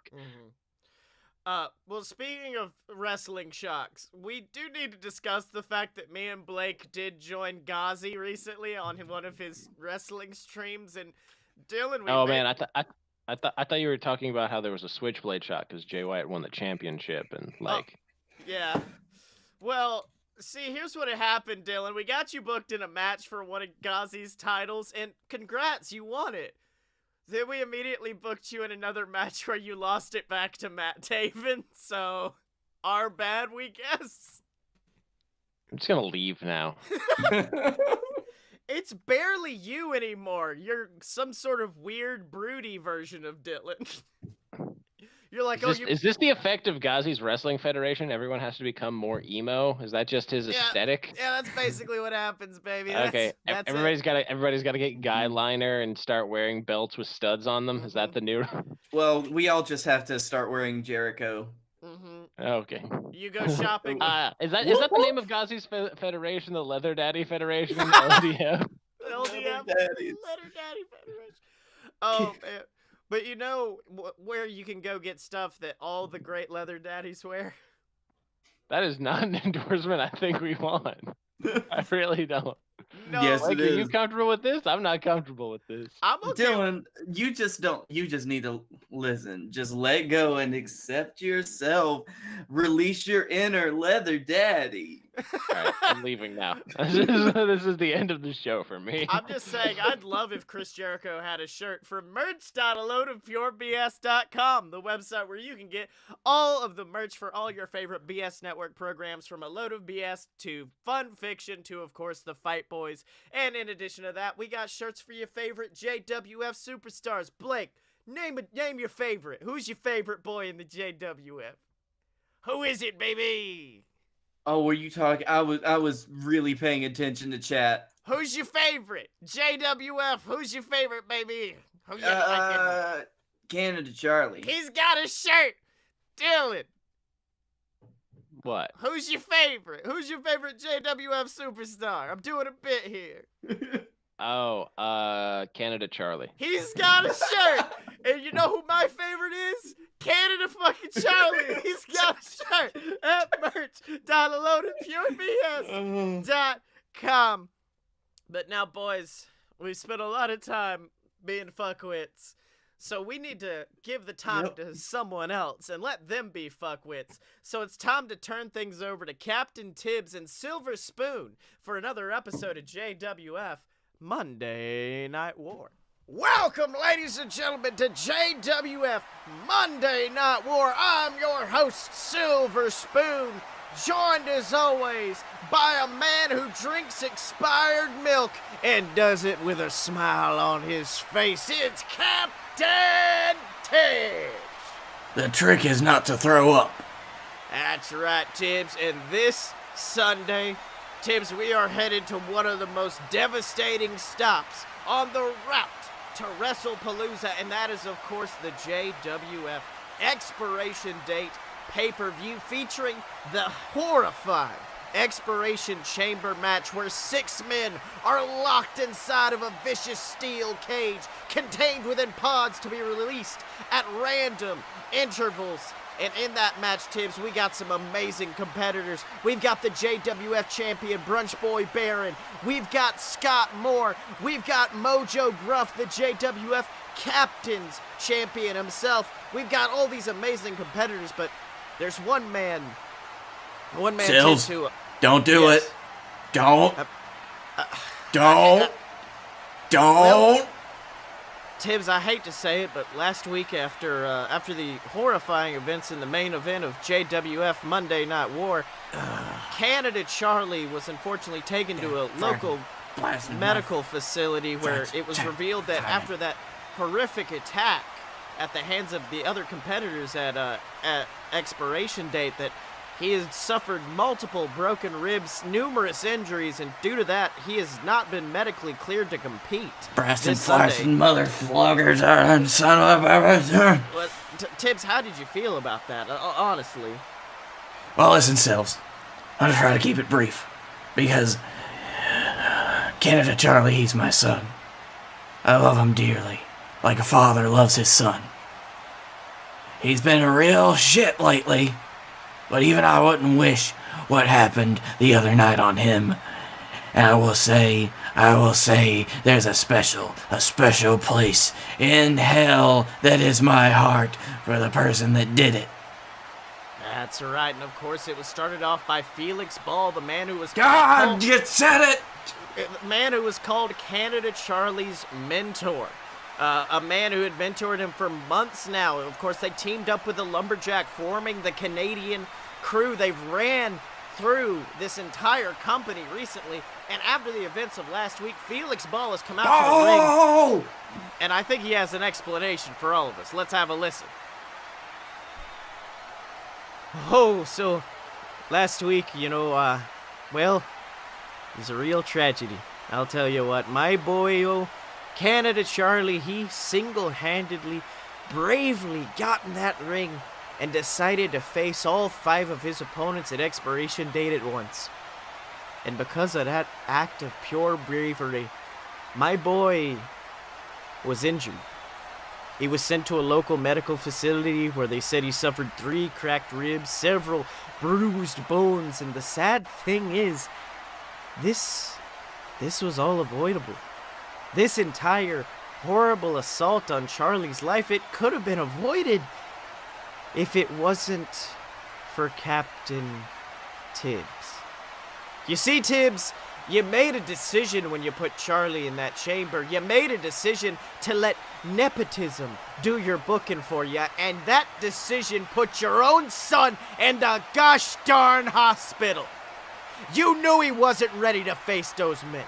Well, speaking of wrestling shocks, we do need to discuss the fact that me and Blake did join Ghazi recently on one of his wrestling streams, and Dylan. Man, I thought you were talking about how there was a switchblade shot because Jay White won the championship and like. Yeah. Well, see, here's what happened, Dylan. We got you booked in a match for one of Ghazi's titles, and congrats, you won it. Then we immediately booked you in another match where you lost it back to Matt Taven, so our bad, we guess. I'm just gonna leave now. It's barely you anymore. You're some sort of weird, broody version of Dylan. You're like, is this the effect of Ghazi's Wrestling Federation? Everyone has to become more emo? Is that just his aesthetic? Yeah, that's basically what happens, baby. Okay, everybody's got to get guy liner and start wearing belts with studs on them. Is that the new? Well, we all just have to start wearing Jericho. Okay. You go shopping. Is that the name of Ghazi's federation? The Leather Daddy Federation? LDF. LDF. Leather Daddy Federation. Oh man. But you know where you can go get stuff that all the great leather daddies wear? That is not an endorsement I think we want. I really don't. No. Yes, like, it is. Are you comfortable with this? I'm not comfortable with this. I'm okay. Dylan, you just need to listen. Just let go and accept yourself. Release your inner leather daddy. All right, I'm leaving now. This is the end of the show for me. I'm just saying, I'd love if Chris Jericho had a shirt from merch.aloadofpurebs.com, the website where you can get all of the merch for all your favorite BS Network programs, from A Load of BS to Fun Fiction to, of course, the Fight Boys. And in addition to that, we got shirts for your favorite JWF superstars. Blake, name your favorite. Who's your favorite boy in the JWF? Who is it, baby? Oh, were you talking? I was really paying attention to chat. Who's your favorite? JWF, who's your favorite, baby? Canada Charlie. He's got a shirt. Dylan. What? Who's your favorite? Who's your favorite JWF superstar? I'm doing a bit here. Canada Charlie. He's got a shirt. And you know who my favorite is? Canada fucking Charlie. He's got a shirt at merch.aloadofpurebs.com. But now, boys, we've spent a lot of time being fuckwits. So we need to give the time to someone else and let them be fuckwits. So it's time to turn things over to Captain Tibbs and Silver Spoon for another episode of JWF Monday Night War. Welcome, ladies and gentlemen, to JWF Monday Night War. I'm your host, Silver Spoon, joined as always by a man who drinks expired milk and does it with a smile on his face. It's Captain Tibbs. The trick is not to throw up. That's right, Tibbs. And this Sunday, Tibbs, we are headed to one of the most devastating stops on the route to WrestlePalooza, and that is, of course, the JWF Expiration Date pay-per-view featuring the horrifying Expiration Chamber match where 6 men are locked inside of a vicious steel cage contained within pods to be released at random intervals. And in that match, Tibbs, we got some amazing competitors. We've got the JWF Champion, Brunch Boy Baron. We've got Scottye Moore. We've got Mojo Gruff, the JWF Captain's Champion himself. We've got all these amazing competitors, but there's one man, Sills, Tibbs, who... don't do Yes. it. Don't. Well, Don't. Tibbs, I hate to say it, but last week after the horrifying events in the main event of JWF Monday Night War, Canada Charlie was unfortunately taken to a local medical facility where it was revealed that after that horrific attack at the hands of the other competitors at Expiration Date, that he has suffered multiple broken ribs, numerous injuries, and due to that, he has not been medically cleared to compete. Braston, this Sunday. Flaston, mother floggers, son of a... Well, Tibbs, how did you feel about that, honestly? Well, listen, Sills. I'm gonna try to keep it brief, because Canada Charlie, he's my son. I love him dearly, like a father loves his son. He's been a real shit lately, but even I wouldn't wish what happened the other night on him. And I will say, there's a special place in hell that is my heart for the person that did it. That's right, and of course it was started off by Felix Ball, the man who was God, you said it! the man who was called Canada Charlie's mentor. A man who had mentored him for months now. Of course, they teamed up with the Lumberjack, forming the Canadian crew. They've ran through this entire company recently, and after the events of last week, Felix Ball has come out to the ring, and I think he has an explanation for all of us. Let's have a listen. Oh, so last week, well, it was a real tragedy. I'll tell you what, my boy, Canada Charlie, he single-handedly, bravely got in that ring and decided to face all 5 of his opponents at Expiration Date at once. And because of that act of pure bravery, my boy was injured. He was sent to a local medical facility where they said he suffered 3 cracked ribs, several bruised bones, and the sad thing is, this was all avoidable. This entire horrible assault on Charlie's life, it could have been avoided if it wasn't for Captain Tibbs. You see, Tibbs, you made a decision when you put Charlie in that chamber. You made a decision to let nepotism do your booking for you, and that decision put your own son in the gosh darn hospital. You knew he wasn't ready to face those men.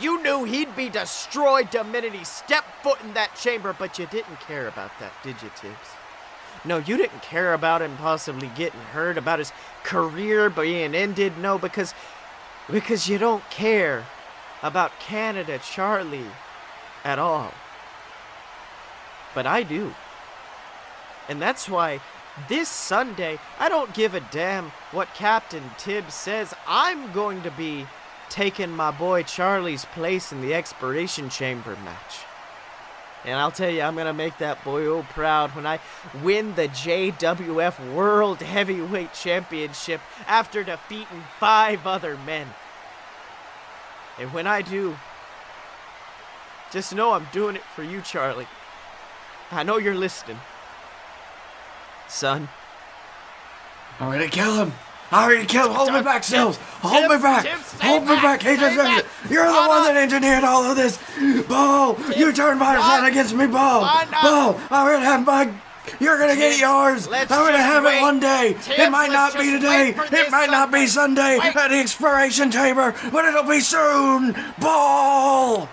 You knew he'd be destroyed the minute he stepped foot in that chamber, but you didn't care about that, did you, Tibbs? No, you didn't care about him possibly getting hurt, about his career being ended. No, because you don't care about Canada Charlie at all. But I do. And that's why this Sunday, I don't give a damn what Captain Tibbs says. I'm going to be taking my boy Charlie's place in the Expiration Chamber match. And I'll tell you, I'm going to make that boy proud when I win the JWF World Heavyweight Championship after defeating 5 other men. And when I do, just know I'm doing it for you, Charlie. I know you're listening. Son. I'm gonna kill him. I already killed. Hold me back, Sills. Hold me back. Hold me back. Hey, you're the one that engineered all of this. Bo, you turned my side against me, Bo. Bo, I'm going to have my... You're going to get yours. I'm going to have it one day. It might not be today. It might not be Sunday at the Expiration Chamber, but it'll be soon. Bo!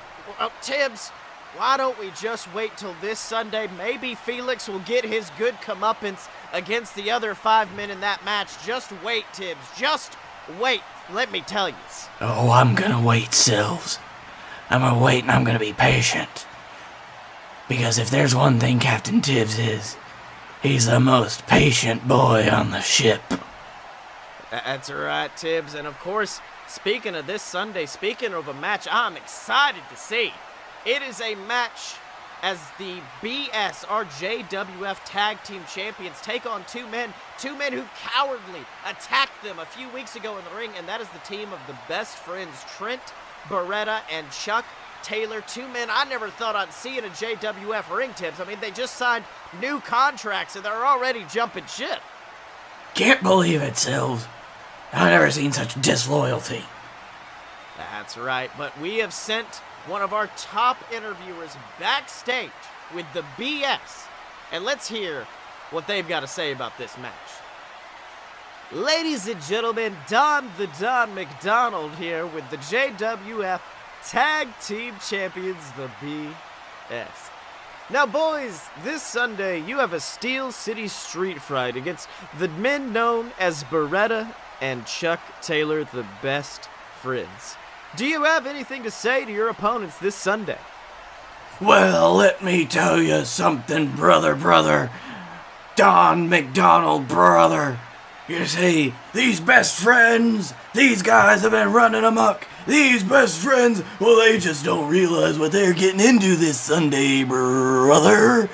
Tibbs, why don't we just wait till this Sunday? Maybe Felix will get his good comeuppance against the other 5 men in that match. Just wait, Tibbs. Just wait. Let me tell you. Oh, I'm going to wait, Sills. I'm going to wait and I'm going to be patient. Because if there's one thing Captain Tibbs is, he's the most patient boy on the ship. That's right, Tibbs. And of course, speaking of this Sunday, speaking of a match I'm excited to see, it is a match as the BS, our JWF Tag Team Champions, take on two men who cowardly attacked them a few weeks ago in the ring, and that is the team of the best friends, Trent Beretta and Chuck Taylor. Two men I never thought I'd see in a JWF ring, Tibbs. I mean, they just signed new contracts and they're already jumping ship. Can't believe it, Sills. I've never seen such disloyalty. That's right, but we have sent one of our top interviewers backstage with the BS, and let's hear what they've got to say about this match. Ladies and gentlemen, Don McDonald here with the JWF Tag Team Champions, the BS. Now, boys, this Sunday you have a Steel City street fight against the men known as Beretta and Chuck Taylor, the best friends. Do you have anything to say to your opponents this Sunday? Well, let me tell you something, brother. Don McDonald, brother. You see, these best friends, these guys have been running amok. These best friends, well, they just don't realize what they're getting into this Sunday, brother.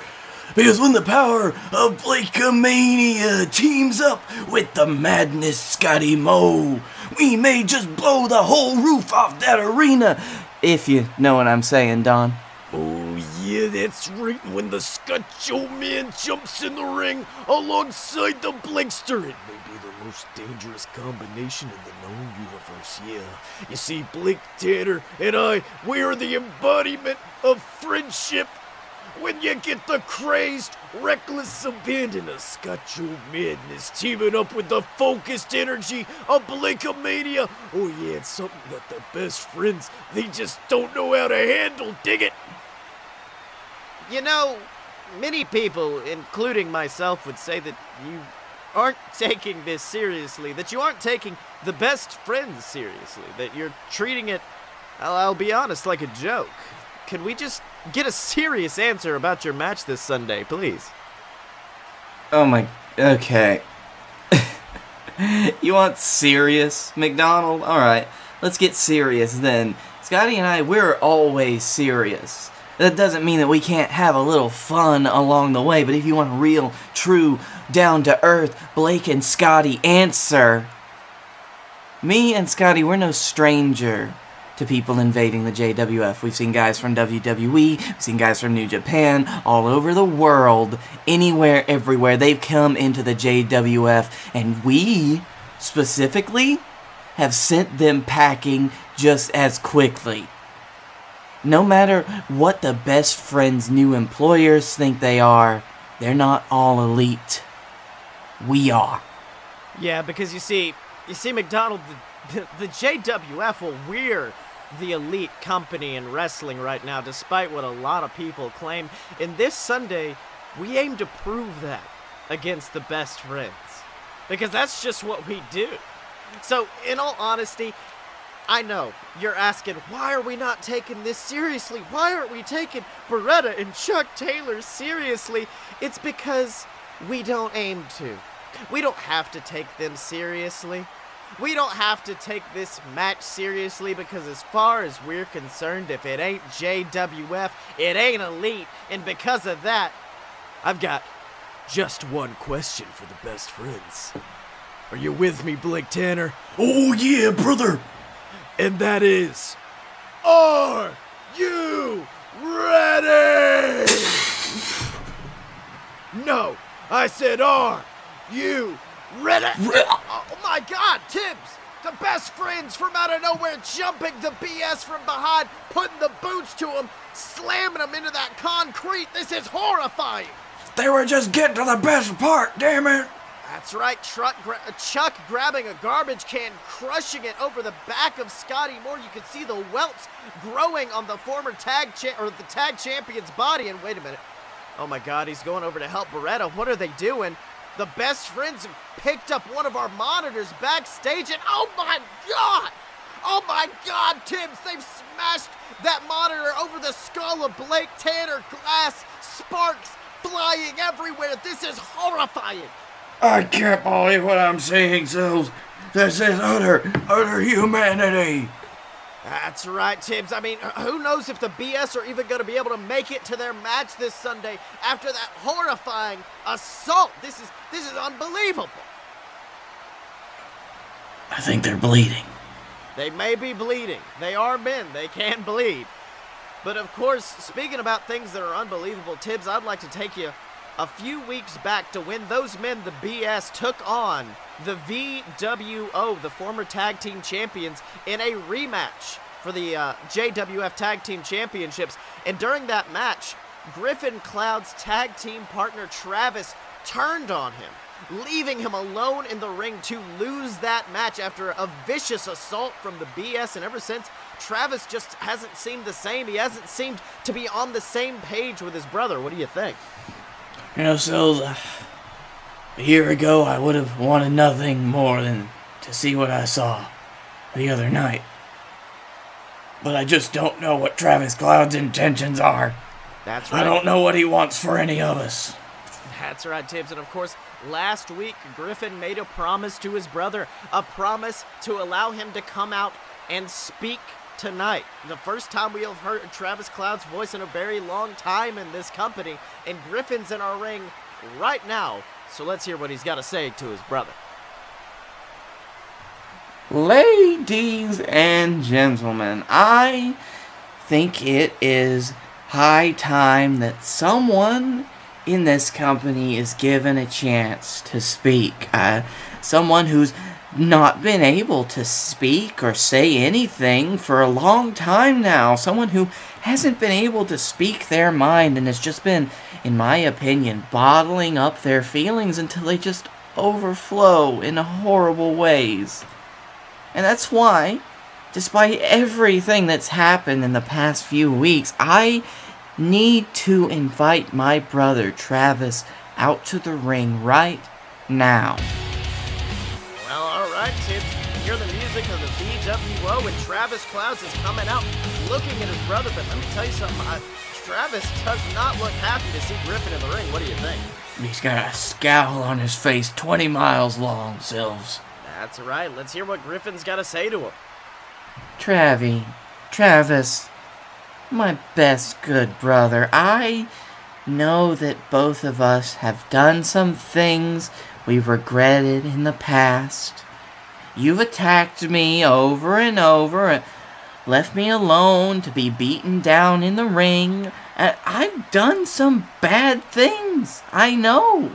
Because when the power of Blakeomania teams up with the madness Scottye Moore, we may just blow the whole roof off that arena. If you know what I'm saying, Don. Oh yeah, that's right. When the Scottye Man jumps in the ring alongside the Blakester, it may be the most dangerous combination in the known universe, yeah. You see, Blake Tanner and I, we are the embodiment of friendship. When you get the crazed, reckless abandon of Scottye Madness teaming up with the focused energy of Blakeomania, oh yeah, it's something that the best friends, they just don't know how to handle, dig it? You know, many people, including myself, would say that you aren't taking this seriously, that you aren't taking the best friends seriously, that you're treating it, I'll be honest, like a joke. Can we just get a serious answer about your match this Sunday, please? Oh my... Okay. You want serious, McDonald? Alright, let's get serious then. Scottye and I, we're always serious. That doesn't mean that we can't have a little fun along the way, but if you want a real, true, down-to-earth Blake and Scottye answer, me and Scottye, we're no stranger to people invading the JWF. We've seen guys from WWE, we've seen guys from New Japan, all over the world, anywhere, everywhere. They've come into the JWF, and we, specifically, have sent them packing just as quickly. No matter what the best friends' new employers think they are, they're not all elite. We are. Yeah, because you see, McDonald, the JWF, well, we're the elite company in wrestling right now, despite what a lot of people claim. And this Sunday, we aim to prove that against the best friends, because that's just what we do. So, in all honesty, I know you're asking, why are we not taking this seriously? Why aren't we taking Beretta and Chuck Taylor seriously? It's because we don't aim to. We don't have to take them seriously. We don't have to take this match seriously, because as far as we're concerned, if it ain't JWF, it ain't elite. And because of that, I've got just one question for the best friends. Are you with me, Blake Tanner? Oh yeah, brother! And that is, are you ready? No, I said, are you Oh my God, Tibbs! The best friends from out of nowhere jumping the BS from behind, putting the boots to him, slamming him into that concrete. This is horrifying. They were just getting to the best part, damn it. That's right, Chuck grabbing a garbage can, crushing it over the back of Scottye Moore. You can see the welts growing on the former tag champion's body. And wait a minute. Oh my God, he's going over to help Beretta. What are they doing? The best friends have picked up one of our monitors backstage, and oh my God, Tibbs, they've smashed that monitor over the skull of Blake Tanner. Glass, sparks flying everywhere. This is horrifying. I can't believe what I'm seeing, Sills. This is utter humanity. That's right, Tibbs. I mean, who knows if the BS are even going to be able to make it to their match this Sunday after that horrifying assault. This is unbelievable. I think they're bleeding. They may be bleeding. They are men. They can bleed. But of course, speaking about things that are unbelievable, Tibbs, I'd like to take you a few weeks back to when those men, the BS, took on the VWO, the former tag team champions, in a rematch for the JWF Tag Team Championships. And during that match, Griffin Cloud's tag team partner Travis turned on him, leaving him alone in the ring to lose that match after a vicious assault from the BS. And ever since, Travis just hasn't seemed the same. He hasn't seemed to be on the same page with his brother. What do you think? You know, Sills, a year ago I would have wanted nothing more than to see what I saw the other night. But I just don't know what Travis Cloud's intentions are. That's right. I don't know what he wants for any of us. That's right, Tibbs. And of course, last week, Griffin made a promise to his brother, a promise to allow him to come out and speak tonight. The first time we have heard Travis Cloud's voice in a very long time in this company, and Griffin's in our ring right now. So let's hear what he's got to say to his brother. Ladies and gentlemen, I think it is high time that someone in this company is given a chance to speak. Someone who's not been able to speak or say anything for a long time now. Someone who hasn't been able to speak their mind and has just been, in my opinion, bottling up their feelings until they just overflow in horrible ways. And that's why, despite everything that's happened in the past few weeks, I need to invite my brother Travis out to the ring right now. Well, all right, Tibbs. Hear the music of the VWO, and Travis Clouds is coming out looking at his brother. But let me tell you something. Travis does not look happy to see Griffin in the ring. What do you think? He's got a scowl on his face 20 miles long, Sills. That's right. Let's hear what Griffin's got to say to him. Travis, my best good brother, I know that both of us have done some things we've regretted in the past. You've attacked me over and over and left me alone to be beaten down in the ring. And I've done some bad things, I know.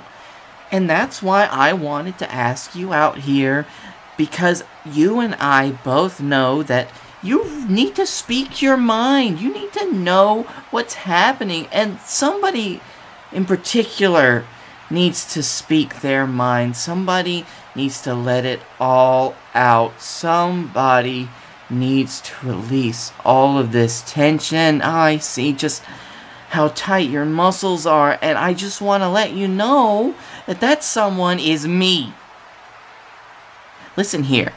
And that's why I wanted to ask you out here, because you and I both know that you need to speak your mind. You need to know what's happening. And somebody in particular needs to speak their mind. Somebody needs to let it all out. Somebody needs to release all of this tension. I see just how tight your muscles are, and I just want to let you know that someone is me. Listen here.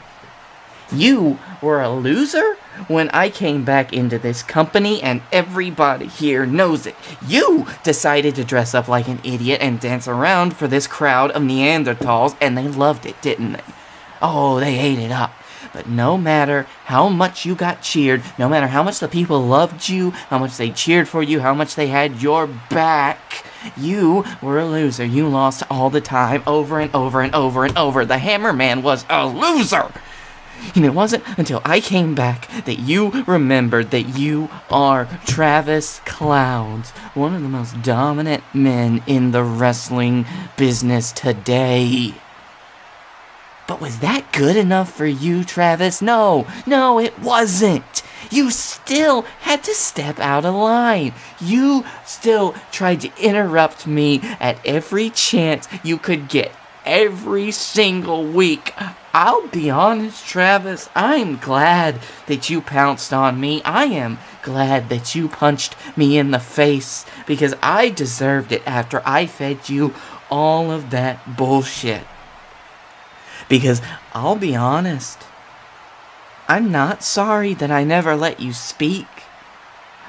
You were a loser when I came back into this company, and everybody here knows it. You decided to dress up like an idiot and dance around for this crowd of Neanderthals, and they loved it, didn't they? Oh, they ate it up. But no matter how much you got cheered, no matter how much the people loved you, how much they cheered for you, how much they had your back, you were a loser. You lost all the time, over and over and over and over. The Hammer Man was a loser. And it wasn't until I came back that you remembered that you are Travis Clouds, one of the most dominant men in the wrestling business today. But was that good enough for you, Travis? No, it wasn't. You still had to step out of line. You still tried to interrupt me at every chance you could get, every single week. I'll be honest, Travis, I'm glad that you pounced on me. I am glad that you punched me in the face, because I deserved it after I fed you all of that bullshit. Because I'll be honest, I'm not sorry that I never let you speak.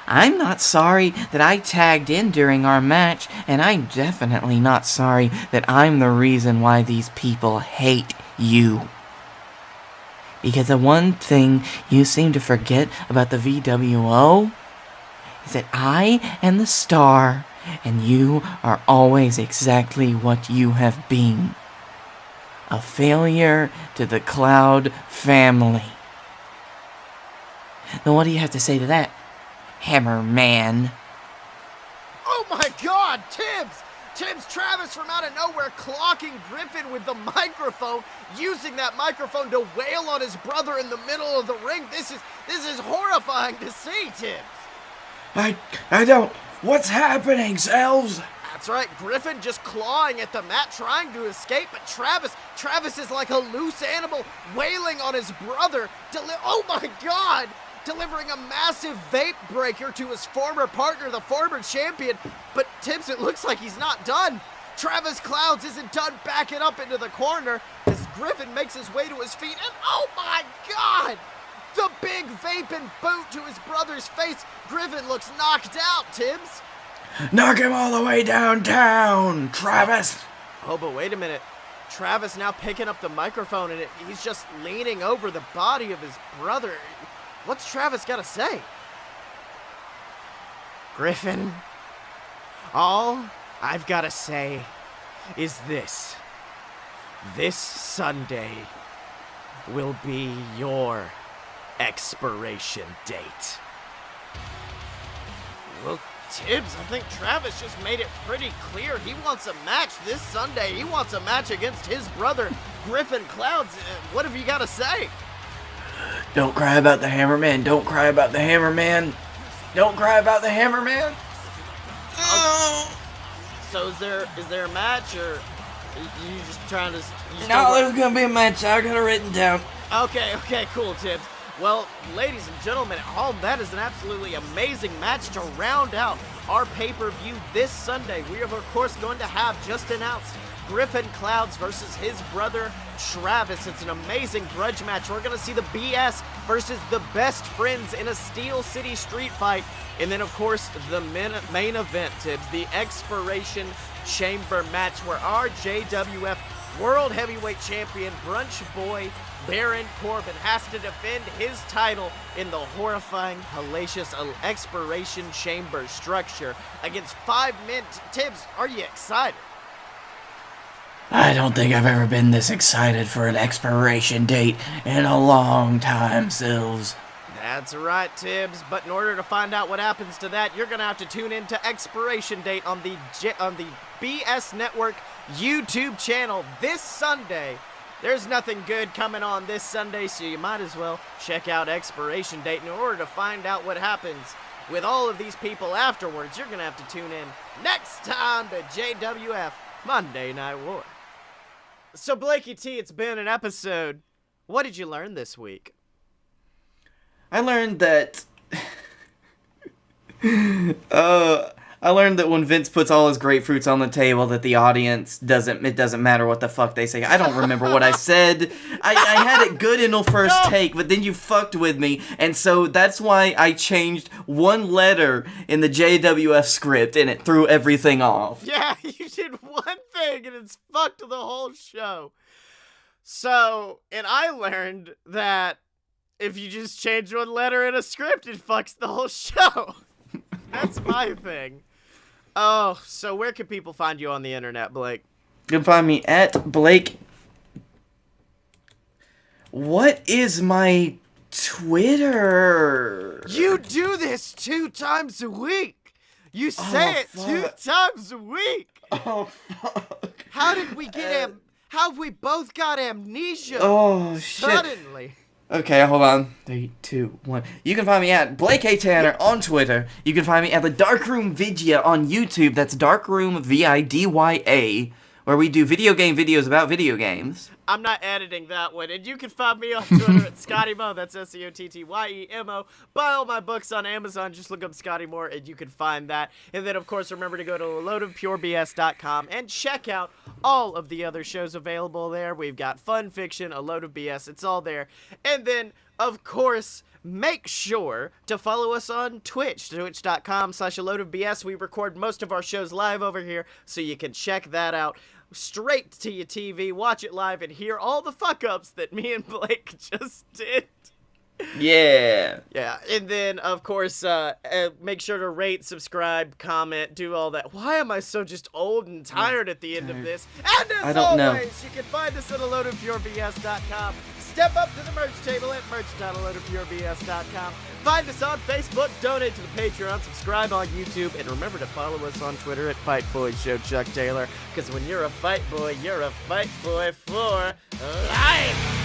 I'm not sorry that I tagged in during our match, and I'm definitely not sorry that I'm the reason why these people hate you. Because the one thing you seem to forget about the VWO is that I am the star, and you are always exactly what you have been. A failure to the Cloud family. Now what do you have to say to that, Hammer Man? Oh my god, Tibbs! Tibbs Travis from out of nowhere clocking Griffin with the microphone, using that microphone to wail on his brother in the middle of the ring. This is horrifying to see, Tibbs. I don't... What's happening, Selves? That's right, Griffin just clawing at the mat, trying to escape, but Travis is like a loose animal, wailing on his brother. Oh my god! Delivering a massive vape breaker to his former partner, the former champion. But Tibbs, it looks like he's not done. Travis Clouds isn't done backing up into the corner as Griffin makes his way to his feet, and oh my god! The big vape and boot to his brother's face. Griffin looks knocked out, Tibbs. Knock him all the way downtown, Travis! Oh, but wait a minute. Travis now picking up the microphone, and he's just leaning over the body of his brother. What's Travis got to say? Griffin, all I've got to say is this. This Sunday will be your expiration date. Well, Tibbs, I think Travis just made it pretty clear. He wants a match this Sunday. He wants a match against his brother, Griffin Clouds. What have you got to say? Don't cry about the Hammerman. Don't cry about the Hammerman. Don't cry about the Hammerman. So is there a match, or you just trying to... No, there's going to be a match. I got it written down. Okay, cool, Tibbs. Well, ladies and gentlemen at home, that is an absolutely amazing match to round out our pay-per-view this Sunday. We are, of course, going to have, just announced, Griffin Clouds versus his brother, Travis. It's an amazing grudge match. We're going to see the BS versus the Best Friends in a Steel City street fight. And then, of course, the main event, Tibbs, the Expiration Chamber match, where our JWF World Heavyweight Champion, Brunch Boy, Baron Corbin, has to defend his title in the horrifying, hellacious Expiration Chamber structure against 5 men. Tibbs, are you excited? I don't think I've ever been this excited for an expiration date in a long time, Sills. That's right, Tibbs. But in order to find out what happens to that, you're going to have to tune in to Expiration Date on the BS Network YouTube channel this Sunday. There's nothing good coming on this Sunday, so you might as well check out Expiration Date. In order to find out what happens with all of these people afterwards, you're going to have to tune in next time to JWF Monday Night War. So, Blakey T, it's been an episode. What did you learn this week? I learned that... I learned that when Vince puts all his grapefruits on the table, that the audience it doesn't matter what the fuck they say. I don't remember what I said. I had it good in the first take, but then you fucked with me, and so that's why I changed one letter in the JWF script, and it threw everything off. Yeah, you did one thing, and it's fucked the whole show. So, and I learned that if you just change one letter in a script, it fucks the whole show. That's my thing. Oh, so where can people find you on the internet, Blake? You can find me at Blake. What is my Twitter? You do this 2 times a week. You say it fuck. 2 times a week. Oh, fuck. How did we get How have we both got amnesia? Oh, shit. Suddenly. Okay, hold on. 3, 2, 1. You can find me at Blake A. Tanner on Twitter. You can find me at the Darkroom Vidya on YouTube. That's Darkroom Vidya, where we do video game videos about video games. I'm not editing that one. And you can find me on Twitter at Scottye Moore. That's SCOTTYEMO. Buy all my books on Amazon. Just look up Scottye Moore and you can find that. And then, of course, remember to go to aloadofpurebs.com and check out all of the other shows available there. We've got Fun Fiction, A Load of BS. It's all there. And then, of course, make sure to follow us on Twitch, twitch.com/aloadofbs. We record most of our shows live over here, so you can check that out straight to your TV, watch it live, and hear all the fuck-ups that me and Blake just did. Yeah. Yeah, and then, of course, make sure to rate, subscribe, comment, do all that. Why am I so just old and tired at the end of this? And as always, you can find us at aloadofpurebs.com. Step up to the merch table at merch.aloadofpurebs.com. Find us on Facebook, donate to the Patreon, subscribe on YouTube, and remember to follow us on Twitter at Fight Boy Show Chuck Taylor. Because when you're a fight boy, you're a fight boy for life.